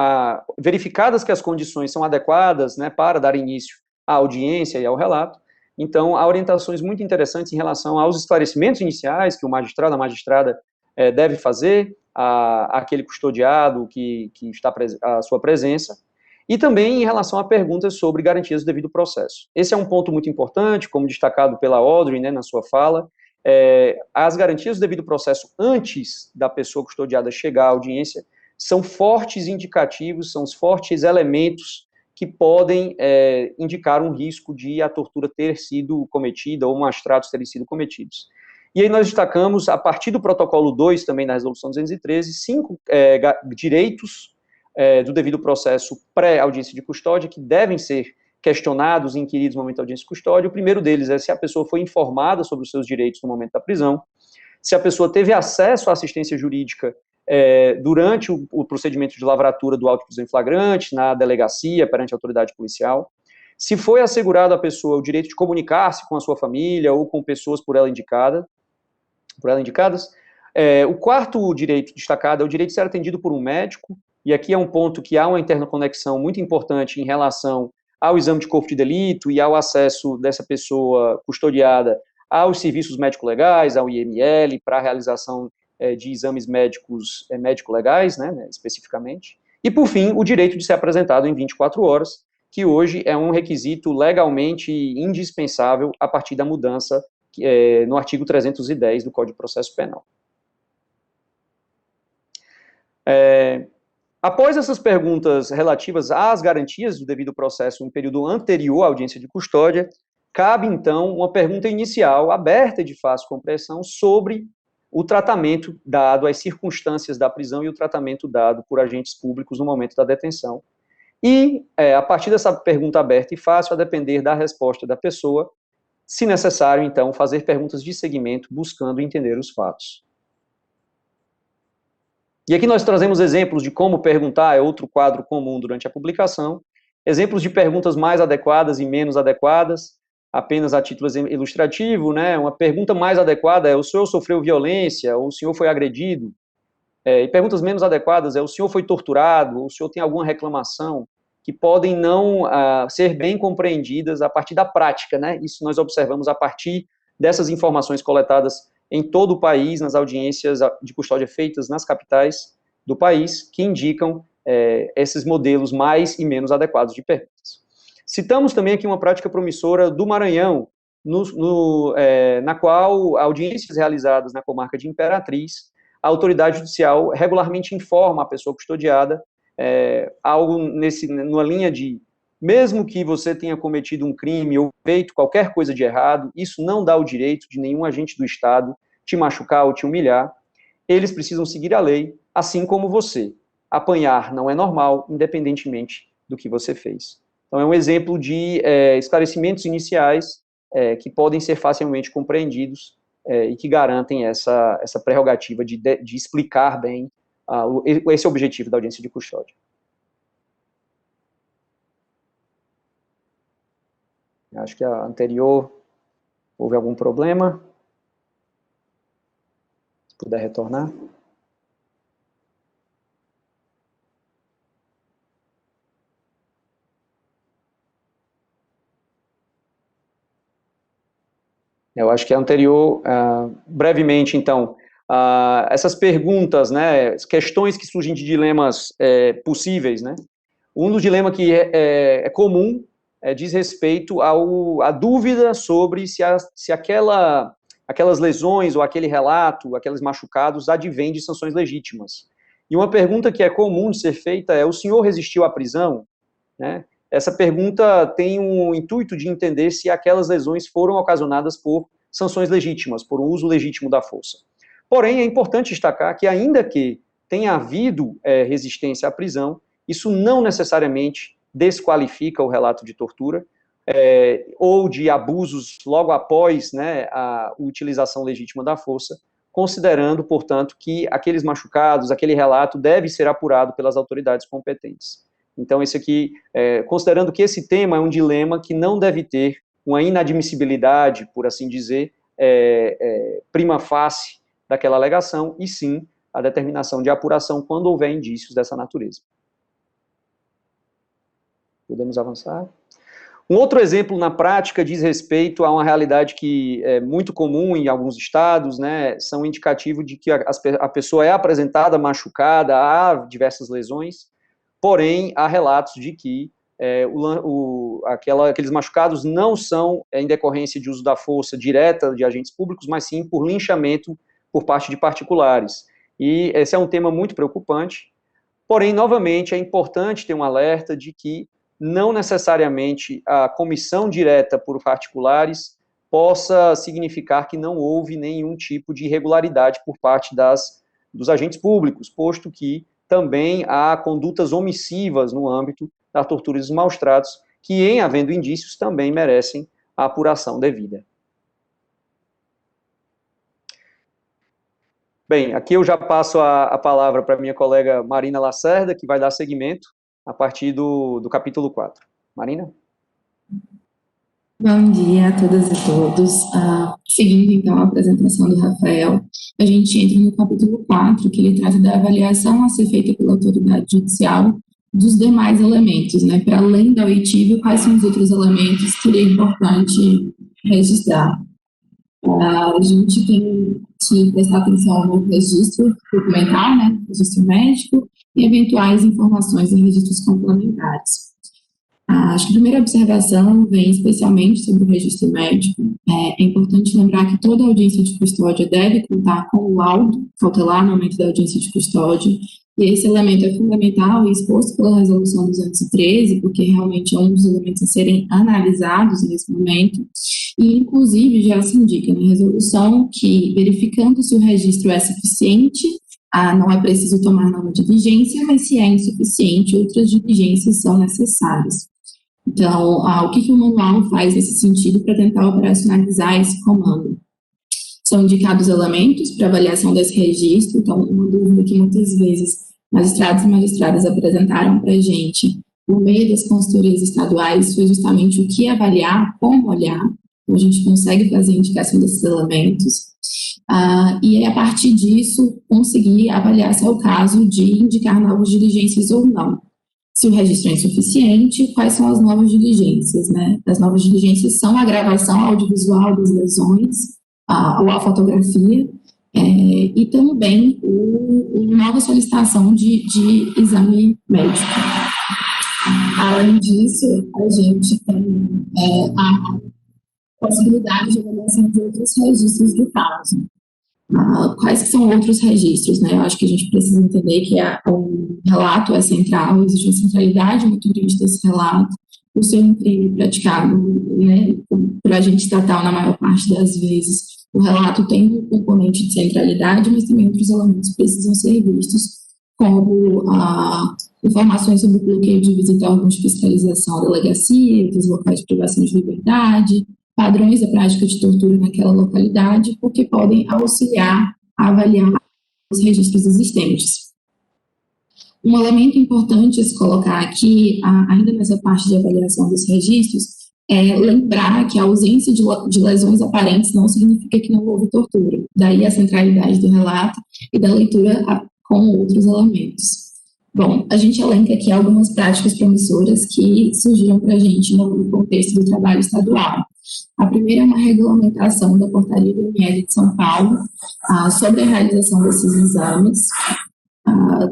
verificadas que as condições são adequadas, né, para dar início à audiência e ao relato, então há orientações muito interessantes em relação aos esclarecimentos iniciais que o magistrado, a magistrada deve fazer àquele custodiado que está à sua presença, e também em relação a perguntas sobre garantias do devido processo. Esse é um ponto muito importante, como destacado pela Audrey, né, na sua fala. As garantias do devido processo antes da pessoa custodiada chegar à audiência são fortes indicativos, são os fortes elementos que podem indicar um risco de a tortura ter sido cometida ou maus-tratos terem sido cometidos. E aí nós destacamos, a partir do protocolo 2, também na Resolução 213, 5 direitos do devido processo pré-audiência de custódia, que devem ser questionados e inquiridos no momento da audiência de custódia. O primeiro deles é se a pessoa foi informada sobre os seus direitos no momento da prisão, se a pessoa teve acesso à assistência jurídica durante o procedimento de lavratura do auto de prisão em flagrante, na delegacia, perante a autoridade policial, se foi assegurado à pessoa o direito de comunicar-se com a sua família ou com pessoas por ela indicadas. O quarto direito destacado é o direito de ser atendido por um médico, e aqui é um ponto que há uma interconexão muito importante em relação ao exame de corpo de delito e ao acesso dessa pessoa custodiada aos serviços médico-legais, ao IML, para a realização de exames médicos, médico-legais, né, especificamente. E, por fim, o direito de ser apresentado em 24 horas, que hoje é um requisito legalmente indispensável a partir da mudança no artigo 310 do Código de Processo Penal. Após essas perguntas relativas às garantias do devido processo em período anterior à audiência de custódia, cabe, então, uma pergunta inicial, aberta e de fácil compreensão, sobre o tratamento dado, as circunstâncias da prisão e o tratamento dado por agentes públicos no momento da detenção. E, a partir dessa pergunta aberta e fácil, a depender da resposta da pessoa, se necessário, então, fazer perguntas de seguimento, buscando entender os fatos. E aqui nós trazemos exemplos de como perguntar, é outro quadro comum durante a publicação, exemplos de perguntas mais adequadas e menos adequadas, apenas a título ilustrativo, né? Uma pergunta mais adequada é: o senhor sofreu violência, ou o senhor foi agredido? E perguntas menos adequadas é: o senhor foi torturado, ou o senhor tem alguma reclamação, que podem não ser bem compreendidas a partir da prática, né? Isso nós observamos a partir dessas informações coletadas em todo o país, nas audiências de custódia feitas nas capitais do país, que indicam esses modelos mais e menos adequados de perguntas. Citamos também aqui uma prática promissora do Maranhão, na qual audiências realizadas na comarca de Imperatriz, a autoridade judicial regularmente informa a pessoa custodiada algo numa linha de: mesmo que você tenha cometido um crime ou feito qualquer coisa de errado, isso não dá o direito de nenhum agente do Estado te machucar ou te humilhar, eles precisam seguir a lei, assim como você. Apanhar não é normal, independentemente do que você fez. Então, é um exemplo de esclarecimentos iniciais que podem ser facilmente compreendidos e que garantem essa prerrogativa de explicar bem esse objetivo da audiência de custódia. Acho que a anterior houve algum problema. Se puder retornar. Eu acho que a anterior, brevemente, então, essas perguntas, né, questões que surgem de dilemas possíveis, né? Um dos dilemas que é comum diz respeito à dúvida sobre se aquelas lesões ou aquele relato, aqueles machucados, advêm de sanções legítimas. E uma pergunta que é comum de ser feita é: o senhor resistiu à prisão? Né? Essa pergunta tem um intuito de entender se aquelas lesões foram ocasionadas por sanções legítimas, por um uso legítimo da força. Porém, é importante destacar que, ainda que tenha havido resistência à prisão, isso não necessariamente desqualifica o relato de tortura ou de abusos logo após, né, a utilização legítima da força, considerando, portanto, que aqueles machucados, aquele relato deve ser apurado pelas autoridades competentes. Então, esse aqui, considerando que esse tema é um dilema que não deve ter uma inadmissibilidade, por assim dizer, prima facie daquela alegação, e sim a determinação de apuração quando houver indícios dessa natureza. Podemos avançar? Um outro exemplo na prática diz respeito a uma realidade que é muito comum em alguns estados, né, são indicativo de que a pessoa é apresentada machucada, há diversas lesões, porém, há relatos de que aqueles machucados não são em decorrência de uso da força direta de agentes públicos, mas sim por linchamento por parte de particulares. E esse é um tema muito preocupante, porém, novamente, é importante ter um alerta de que não necessariamente a comissão direta por particulares possa significar que não houve nenhum tipo de irregularidade por parte dos agentes públicos, posto que também há condutas omissivas no âmbito da tortura e dos maus-tratos, que, em havendo indícios, também merecem a apuração devida. Bem, aqui eu já passo a palavra para a minha colega Marina Lacerda, que vai dar seguimento a partir do capítulo 4. Marina? Bom dia a todas e todos. Seguindo, então, a apresentação do Rafael, a gente entra no capítulo 4, que ele trata da avaliação a ser feita pela autoridade judicial dos demais elementos, né? Para além da oitiva, quais são os outros elementos que é importante registrar. A gente tem que prestar atenção no registro documental, né? Registro médico, e eventuais informações em registros complementares. Acho que a primeira observação vem especialmente sobre o registro médico. É importante lembrar que toda audiência de custódia deve contar com o laudo cautelar no momento da audiência de custódia, e esse elemento é fundamental e exposto pela resolução 213, porque realmente é um dos elementos a serem analisados nesse momento, e inclusive já se indica na resolução que, verificando se o registro é suficiente, não é preciso tomar nova diligência, mas se é insuficiente, outras diligências são necessárias. Então, o que o manual faz nesse sentido para tentar operacionalizar esse comando? São indicados elementos para avaliação desse registro. Então, uma dúvida que muitas vezes magistrados e magistradas apresentaram para a gente por meio das consultorias estaduais foi justamente o que avaliar, como olhar. Então, a gente consegue fazer a indicação desses elementos. E aí, a partir disso, conseguir avaliar se é o caso de indicar novas diligências ou não. Se o registro é insuficiente, quais são as novas diligências, né? As novas diligências são a gravação audiovisual das lesões, ou a fotografia, e também nova solicitação de exame médico. Além disso, a gente tem a possibilidade de avaliação de outros registros do caso. Quais que são outros registros, né? Eu acho que a gente precisa entender que o relato é central, existe uma centralidade muito grande desse relato, por ser um crime praticado, né, por agente estatal na maior parte das vezes. O relato tem um componente de centralidade, mas também outros elementos precisam ser vistos, como informações sobre o bloqueio de visita a órgãos de fiscalização à delegacia, dos locais de privação de liberdade, padrões da prática de tortura naquela localidade, porque podem auxiliar a avaliar os registros existentes. Um elemento importante a se colocar aqui, ainda nessa parte de avaliação dos registros, é lembrar que a ausência de lesões aparentes não significa que não houve tortura. Daí a centralidade do relato e da leitura com outros elementos. Bom, a gente elenca aqui algumas práticas promissoras que surgiram para a gente no contexto do trabalho estadual. A primeira é uma regulamentação da portaria do ML de São Paulo sobre a realização desses exames,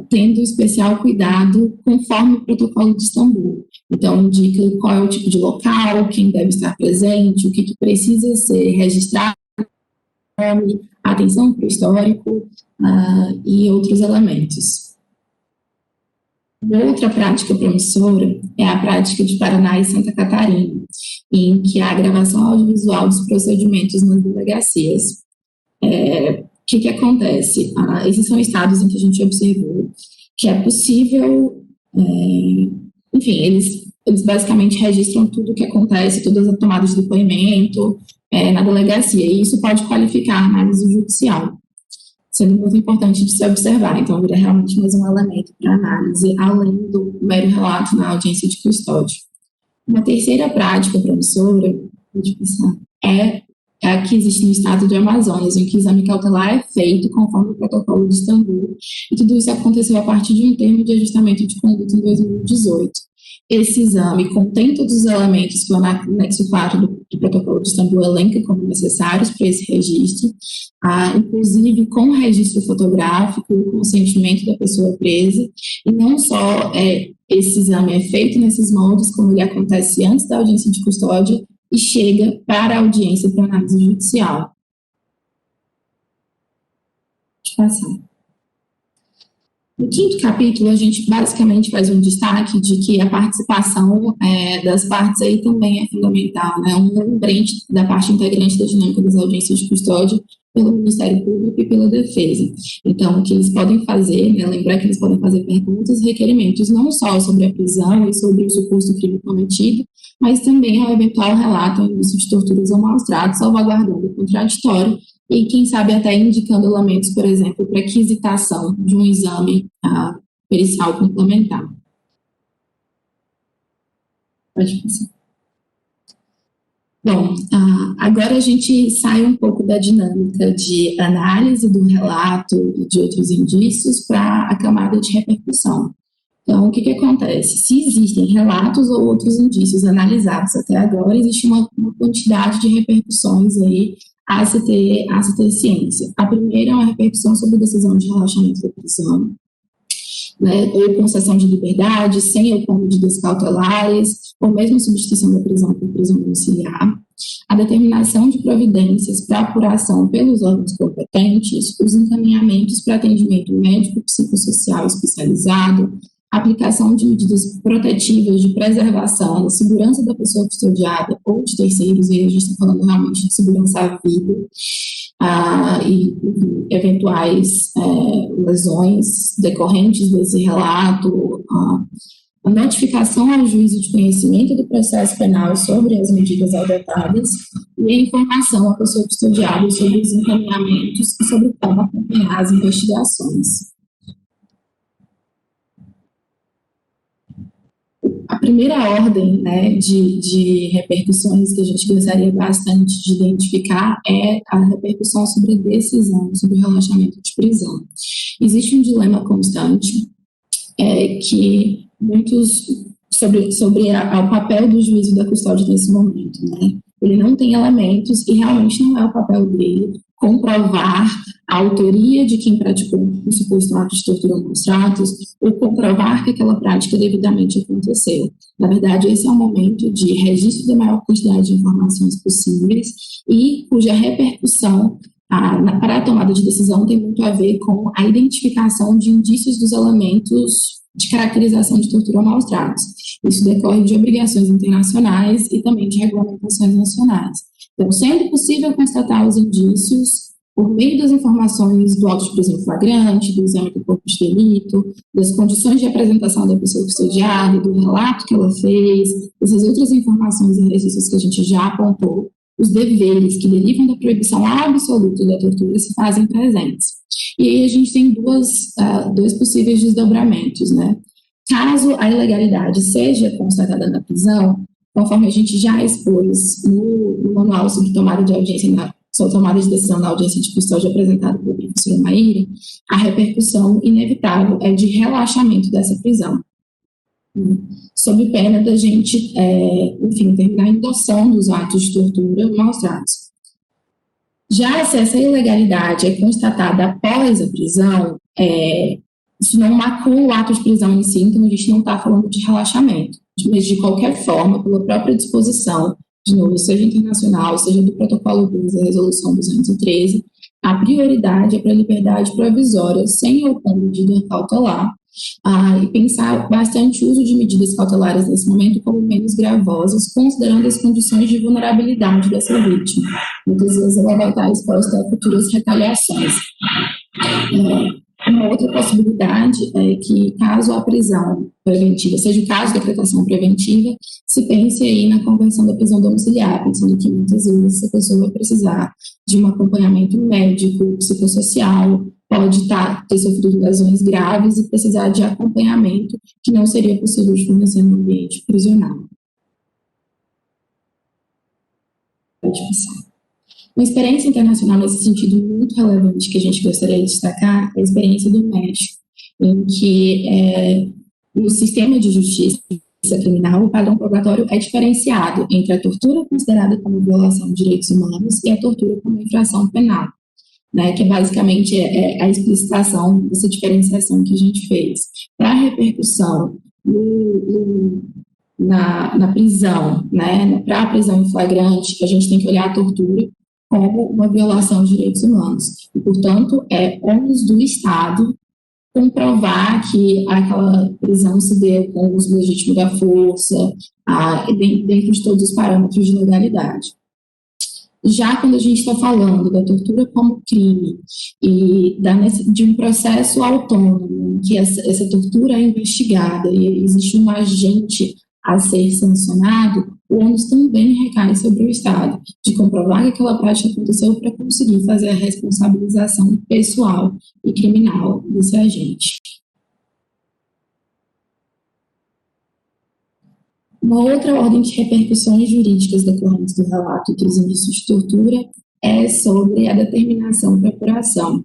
tendo especial cuidado conforme o protocolo de Istambul. Então, indica qual é o tipo de local, quem deve estar presente, o que precisa ser registrado, atenção para o histórico e outros elementos. Outra prática promissora é a prática de Paraná e Santa Catarina, em que há a gravação audiovisual dos procedimentos nas delegacias. O que acontece? Esses são estados em que a gente observou que é possível, enfim, eles basicamente registram tudo o que acontece, todas as tomadas de depoimento na delegacia, e isso pode qualificar a análise judicial, sendo muito importante de se observar. Então, vira realmente mais um elemento para análise, além do mero relato na audiência de custódia. Uma terceira prática promissora, pode pensar, é a que existe no estado do Amazonas, em que o exame cautelar é feito conforme o protocolo de Istambul, e tudo isso aconteceu a partir de um termo de ajustamento de conduta em 2018. Esse exame contém todos os elementos que o anexo 4 do protocolo de Istambul elenca como necessários para esse registro, inclusive com registro fotográfico, o consentimento da pessoa presa, e não só esse exame é feito nesses moldes, como ele acontece antes da audiência de custódia e chega para a audiência para análise judicial. Deixa eu passar. No quinto capítulo, a gente basicamente faz um destaque de que a participação das partes aí também é fundamental, né? Um lembrete da parte integrante da dinâmica das audiências de custódia pelo Ministério Público e pela Defesa. Então, o que eles podem fazer, né? Lembrar que eles podem fazer perguntas e requerimentos não só sobre a prisão e sobre o suposto crime cometido, mas também ao eventual relato ao indício de torturas ou maus-tratos, salvaguardando o contraditório e, quem sabe, até indicando elementos, por exemplo, para quisitação de um exame pericial complementar. Pode passar. Bom, agora a gente sai um pouco da dinâmica de análise do relato e de outros indícios para a camada de repercussão. Então, o que acontece? Se existem relatos ou outros indícios analisados até agora, existe uma quantidade de repercussões aí a se ter ciência. A primeira é uma repercussão sobre a decisão de relaxamento da prisão, né, ou concessão de liberdade, sem ou com medidas cautelares, ou mesmo substituição da prisão por prisão domiciliar, a determinação de providências para apuração pelos órgãos competentes, os encaminhamentos para atendimento médico psicossocial especializado, a aplicação de medidas protetivas de preservação da segurança da pessoa custodiada ou de terceiros, e a gente está falando realmente de segurança à vida, e eventuais lesões decorrentes desse relato, a notificação ao juízo de conhecimento do processo penal sobre as medidas adotadas e a informação à pessoa custodiada sobre os encaminhamentos e sobre como acompanhar as investigações. A primeira ordem, né, de repercussões que a gente gostaria bastante de identificar é a repercussão sobre a decisão, sobre o relaxamento de prisão. Existe um dilema constante que muitos sobre o papel do juízo da custódia nesse momento, né? Ele não tem elementos e realmente não é o papel dele comprovar a autoria de quem praticou o suposto ato de tortura ou maus tratos ou comprovar que aquela prática devidamente aconteceu. Na verdade, esse é um momento de registro da maior quantidade de informações possíveis e cuja repercussão para a tomada de decisão tem muito a ver com a identificação de indícios dos elementos de caracterização de tortura ou maus tratos. Isso decorre de obrigações internacionais e também de regulamentações nacionais. Então, sendo possível constatar os indícios por meio das informações do auto de prisão flagrante, do exame do corpo de delito, das condições de apresentação da pessoa custodiada, do relato que ela fez, essas outras informações e registros que a gente já apontou, os deveres que derivam da proibição absoluta da tortura se fazem presentes. E aí a gente tem dois possíveis desdobramentos, né? Caso a ilegalidade seja constatada na prisão, conforme a gente já expôs no manual sobre tomada de audiência, sobre tomada de decisão na audiência de custódia apresentado pela professora Maíra, a repercussão inevitável é de relaxamento dessa prisão, sob pena da gente, terminar a endossão dos atos de tortura e maus tratos. Já se essa ilegalidade é constatada após a prisão, isso não macula o ato de prisão em si, então a gente não está falando de relaxamento, mas de qualquer forma, pela própria disposição, de novo, seja internacional, seja do protocolo 2 da resolução 213, a prioridade é para a liberdade provisória, sem opor medida cautelar, e pensar bastante o uso de medidas cautelares nesse momento como menos gravosas, considerando as condições de vulnerabilidade dessa vítima. Muitas vezes ela vai estar exposta a futuras retaliações. Uma outra possibilidade é que, caso a prisão preventiva, seja o caso da decretação preventiva, se pense aí na conversão da prisão domiciliar, pensando que muitas vezes a pessoa vai precisar de um acompanhamento médico, psicossocial, pode ter sofrido lesões graves e precisar de acompanhamento que não seria possível de fornecer no ambiente prisional. Pode passar. Uma experiência internacional nesse sentido muito relevante que a gente gostaria de destacar é a experiência do México, em que no sistema de justiça criminal o padrão probatório é diferenciado entre a tortura considerada como violação de direitos humanos e a tortura como infração penal, né, que basicamente é a explicitação dessa diferenciação que a gente fez. Para a repercussão na prisão, né, para a prisão em flagrante, a gente tem que olhar a tortura como uma violação de direitos humanos. E, portanto, é ônus do Estado comprovar que aquela prisão se deu com o uso legítimo da força, dentro de todos os parâmetros de legalidade. Já quando a gente está falando da tortura como crime e de um processo autônomo, que essa tortura é investigada e existe um agente a ser sancionado, o ônus também recai sobre o Estado, de comprovar que aquela prática aconteceu para conseguir fazer a responsabilização pessoal e criminal desse agente. Uma outra ordem de repercussões jurídicas decorrentes do relato dos indícios de tortura é sobre a determinação para apuração.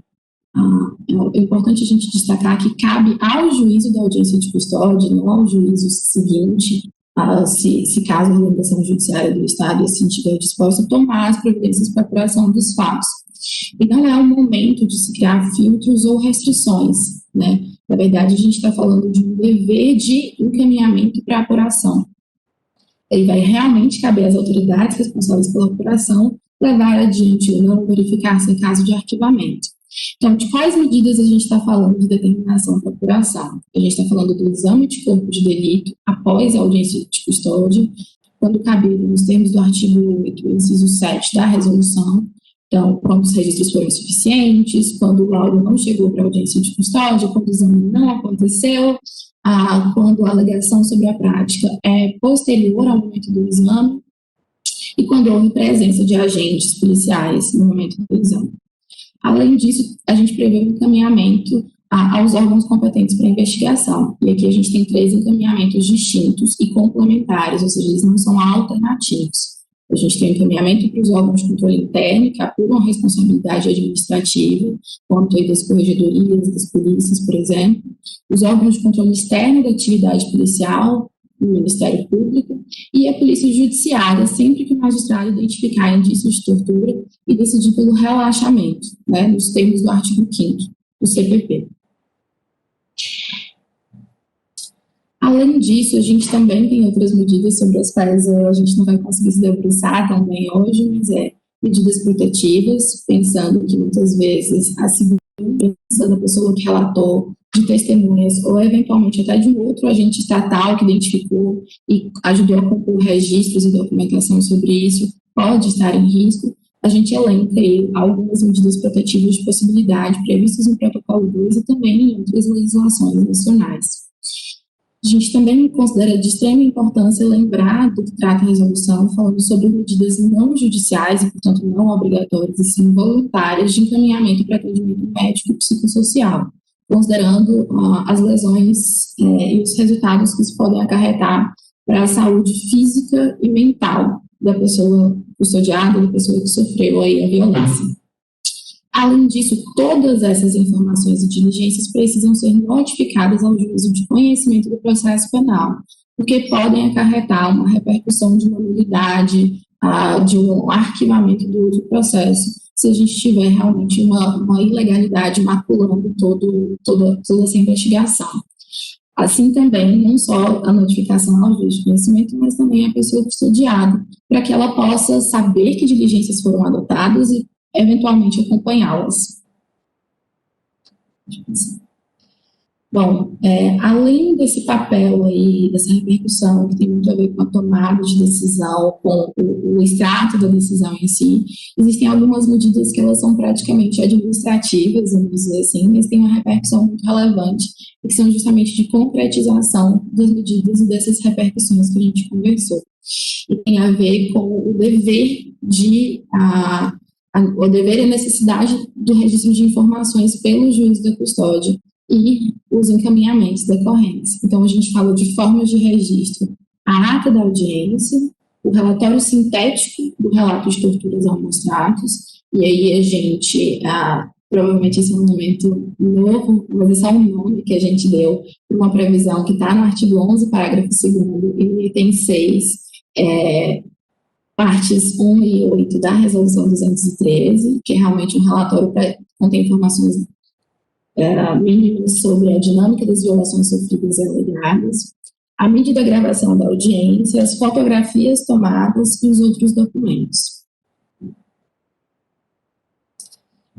É importante a gente destacar que cabe ao juízo da audiência de custódia, não ao juízo seguinte, se caso a organização judiciária do Estado assim estiver disposta a tomar as providências para apuração dos fatos. E não é o momento de se criar filtros ou restrições, né? Na verdade, a gente está falando de um dever de encaminhamento para apuração. Ele vai realmente caber às autoridades responsáveis pela apuração levar adiante ou não, verificar se é caso de arquivamento. Então, de quais medidas a gente está falando de determinação para apuração? A gente está falando do exame de corpo de delito após a audiência de custódia, quando cabível, nos termos do artigo 8, inciso 7 da resolução, Então, quando os registros foram insuficientes, quando o laudo não chegou para a audiência de custódia, quando o exame não aconteceu, quando a alegação sobre a prática é posterior ao momento do exame e quando houve presença de agentes policiais no momento do exame. Além disso, a gente prevê um encaminhamento aos órgãos competentes para investigação. E aqui a gente tem 3 encaminhamentos distintos e complementares, ou seja, eles não são alternativos. A gente tem encaminhamento para os órgãos de controle interno, que apuram a responsabilidade administrativa, quanto aí das corregedorias, das polícias, por exemplo. Os órgãos de controle externo da atividade policial, o Ministério Público, e a Polícia Judiciária, sempre que o magistrado identificar indícios de tortura e decidir pelo relaxamento, né, nos termos do artigo 5º do CPP. Além disso, a gente também tem outras medidas sobre as quais a gente não vai conseguir se debruçar também hoje, mas medidas protetivas, pensando que muitas vezes a segurança da pessoa que relatou, de testemunhas, ou eventualmente até de um outro agente estatal que identificou e ajudou a compor registros e documentação sobre isso, pode estar em risco. A gente elenca aí algumas medidas protetivas de possibilidade previstas no Protocolo 2 e também em outras legislações nacionais. A gente também considera de extrema importância lembrar do que trata a resolução, falando sobre medidas não judiciais e, portanto, não obrigatórias, e sim voluntárias de encaminhamento para atendimento médico e psicossocial, considerando as lesões e os resultados que isso podem acarretar para a saúde física e mental da pessoa custodiada, da pessoa que sofreu aí a violência. Além disso, todas essas informações e diligências precisam ser notificadas ao juízo de conhecimento do processo penal, porque podem acarretar uma repercussão de uma nulidade, de um arquivamento do processo, se a gente tiver realmente uma ilegalidade maculando toda essa investigação. Assim também, não só a notificação ao juiz de conhecimento, mas também a pessoa custodiada, para que ela possa saber que diligências foram adotadas e eventualmente acompanhá-las. Bom, além desse papel aí, dessa repercussão que tem muito a ver com a tomada de decisão, com o extrato da decisão em si, existem algumas medidas que elas são praticamente administrativas, vamos dizer assim, mas têm uma repercussão muito relevante, e que são justamente de concretização das medidas e dessas repercussões que a gente conversou. E tem a ver com o dever o dever e a necessidade do registro de informações pelo juiz da custódia e os encaminhamentos decorrentes. Então, a gente fala de formas de registro: a ata da audiência, o relatório sintético do relato de torturas ao maus-tratos, e aí a gente, provavelmente esse é um momento novo, mas é só um nome que a gente deu para uma previsão que está no artigo 11, parágrafo 2º, e no item 6, partes 1 e 8 da Resolução 213, que é realmente um relatório para conter informações mínimas sobre a dinâmica das violações sofridas e alegadas, a medida de gravação da audiência, as fotografias tomadas e os outros documentos.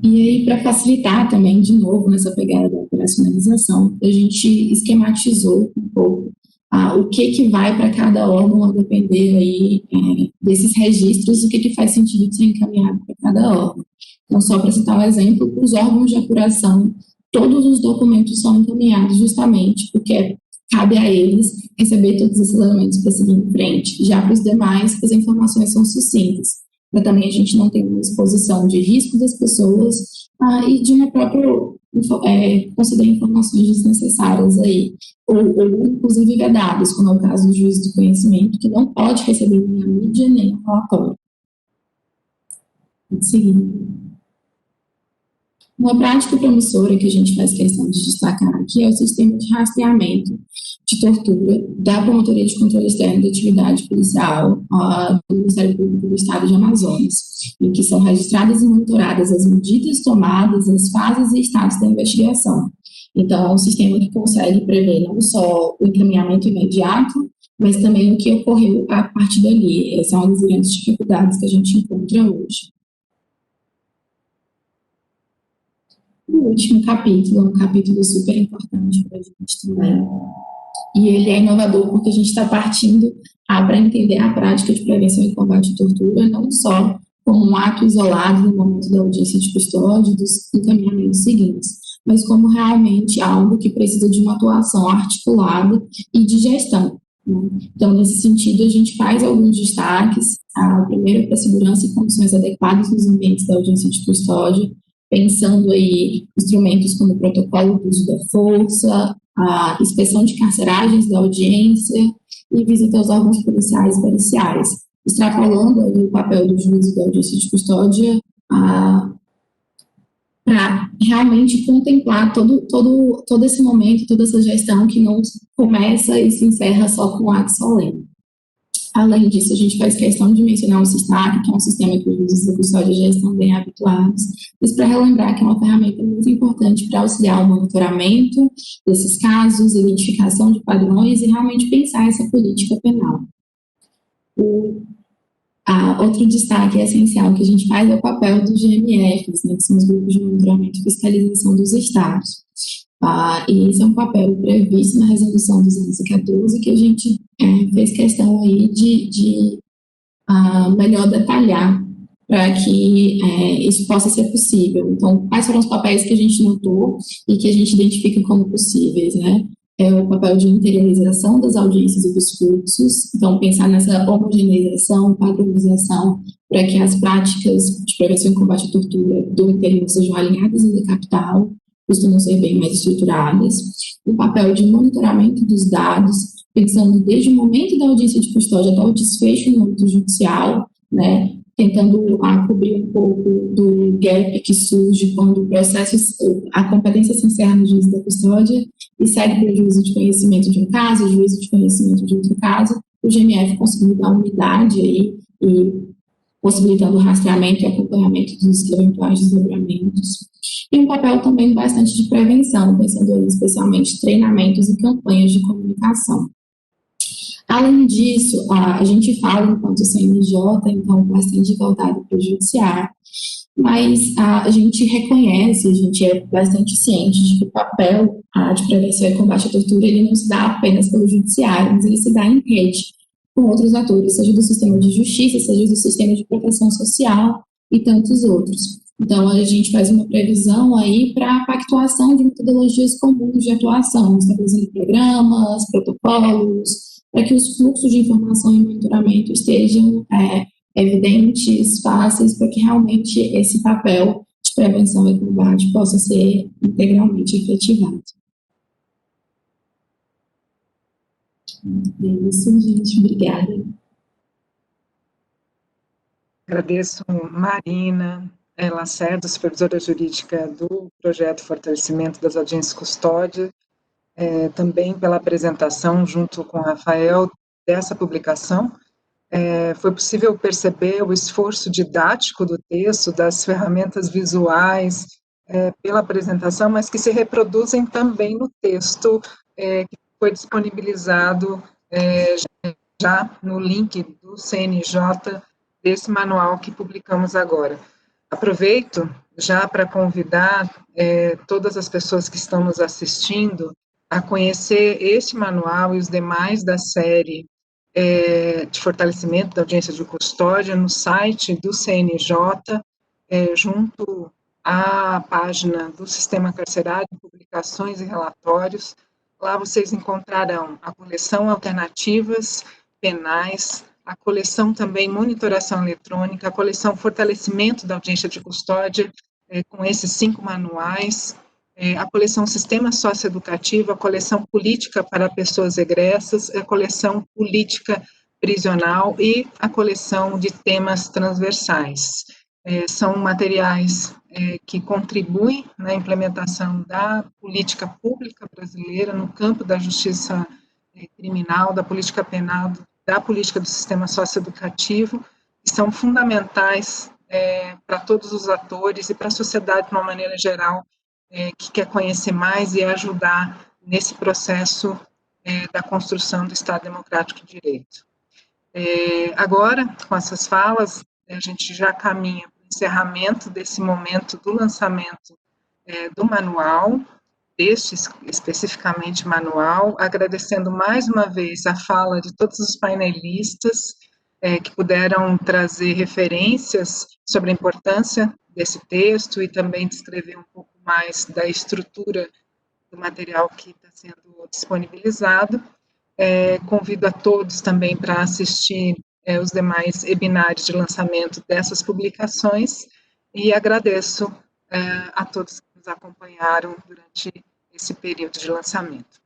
E aí, para facilitar também, de novo, nessa pegada da operacionalização, a gente esquematizou um pouco o que vai para cada órgão, a depender aí desses registros, o que faz sentido de ser encaminhado para cada órgão. Então, só para citar um exemplo, para os órgãos de apuração, todos os documentos são encaminhados justamente porque cabe a eles receber todos esses elementos para seguir em frente. Já para os demais, as informações são sucintas, para também a gente não ter uma exposição de risco das pessoas e de uma própria considerar informações desnecessárias aí, ou inclusive vedadas, como é o caso do juiz do conhecimento, que não pode receber nem a mídia nem o relatório. Seguindo. Uma prática promissora que a gente faz questão de destacar aqui é o sistema de rastreamento de tortura da Promotoria de Controle Externo da Atividade Policial do Ministério Público do Estado de Amazonas, em que são registradas e monitoradas as medidas tomadas, as fases e estados da investigação. Então, é um sistema que consegue prever não só o encaminhamento imediato, mas também o que ocorreu a partir dali. Essa é uma das grandes dificuldades que a gente encontra hoje. O último capítulo é um capítulo super importante para a gente também. E ele é inovador porque a gente está partindo para entender a prática de prevenção e combate à tortura, não só como um ato isolado no momento da audiência de custódia dos encaminhamentos seguintes, mas como realmente algo que precisa de uma atuação articulada e de gestão, né? Então, nesse sentido, a gente faz alguns destaques. A primeira para segurança e condições adequadas nos ambientes da audiência de custódia, pensando aí instrumentos como o protocolo do uso da força, a inspeção de carceragens da audiência e visita aos órgãos policiais e periciais, extrapolando aí o papel do juiz da audiência de custódia para realmente contemplar todo esse momento, toda essa gestão que não começa e se encerra só com o ato solene. Além disso, a gente faz questão de mencionar o SISTAC, que é um sistema que os juízes da custódia já estão bem habituados, mas para relembrar que é uma ferramenta muito importante para auxiliar o monitoramento desses casos, identificação de padrões e realmente pensar essa política penal. Outro destaque essencial que a gente faz é o papel dos GMFs, né, que são os grupos de monitoramento e fiscalização dos estados. E esse é um papel previsto na resolução 214, que a gente fez questão aí de melhor detalhar para que isso possa ser possível. Então, quais foram os papéis que a gente notou e que a gente identifica como possíveis, né? É o papel de interiorização das audiências e dos fluxos, então pensar nessa homogeneização, padronização, para que as práticas de prevenção e combate à tortura do interior sejam alinhadas à da capital, costumam ser bem mais estruturadas. O papel de monitoramento dos dados, pensando desde o momento da audiência de custódia até o desfecho no âmbito judicial, né, tentando cobrir um pouco do gap que surge quando o processo, a competência se encerra no juízo da custódia e segue para o juízo de conhecimento de um caso, o juízo de conhecimento de outro caso, o GMF conseguindo dar unidade aí e possibilitando o rastreamento e acompanhamento dos eventuais desdobramentos. E um papel também bastante de prevenção, pensando aí especialmente treinamentos e campanhas de comunicação. Além disso, a gente fala enquanto CNJ, então bastante voltado para o judiciário, mas a gente reconhece, a gente é bastante ciente de que o papel de prevenção e combate à tortura ele não se dá apenas pelo judiciário, mas ele se dá em rede com outros atores, seja do sistema de justiça, seja do sistema de proteção social e tantos outros. Então, a gente faz uma previsão aí para a pactuação de metodologias comuns de atuação, estabelecendo programas, protocolos, para que os fluxos de informação e monitoramento estejam evidentes, fáceis, para que realmente esse papel de prevenção e combate possa ser integralmente efetivado. É isso, gente. Obrigada. Agradeço Marina Lacerda, supervisora jurídica do projeto Fortalecimento das Audiências Custódia, também pela apresentação, junto com o Rafael, dessa publicação. Foi possível perceber o esforço didático do texto, das ferramentas visuais, pela apresentação, mas que se reproduzem também no texto que foi disponibilizado já no link do CNJ, desse manual que publicamos agora. Aproveito já para convidar todas as pessoas que estão nos assistindo a conhecer este manual e os demais da série de fortalecimento da audiência de custódia no site do CNJ, junto à página do Sistema Carcerário, publicações e relatórios. Lá vocês encontrarão a coleção Alternativas Penais, a coleção também Monitoração Eletrônica, a coleção Fortalecimento da Audiência de Custódia, com esses 5 manuais, a coleção Sistema Socioeducativo, a coleção Política para Pessoas Egressas, a coleção Política Prisional e a coleção de temas transversais. São materiais que contribuem na implementação da política pública brasileira no campo da justiça criminal, da política penal, da política do sistema socioeducativo, que são fundamentais para todos os atores e para a sociedade de uma maneira geral, que quer conhecer mais e ajudar nesse processo da construção do Estado Democrático de Direito. Agora, com essas falas, a gente já caminha para o encerramento desse momento do lançamento do manual, deste especificamente manual, agradecendo mais uma vez a fala de todos os painelistas, que puderam trazer referências sobre a importância desse texto e também descrever um pouco mais da estrutura do material que está sendo disponibilizado. Convido a todos também para assistir os demais webinários de lançamento dessas publicações e agradeço a todos que nos acompanharam durante esse período de lançamento.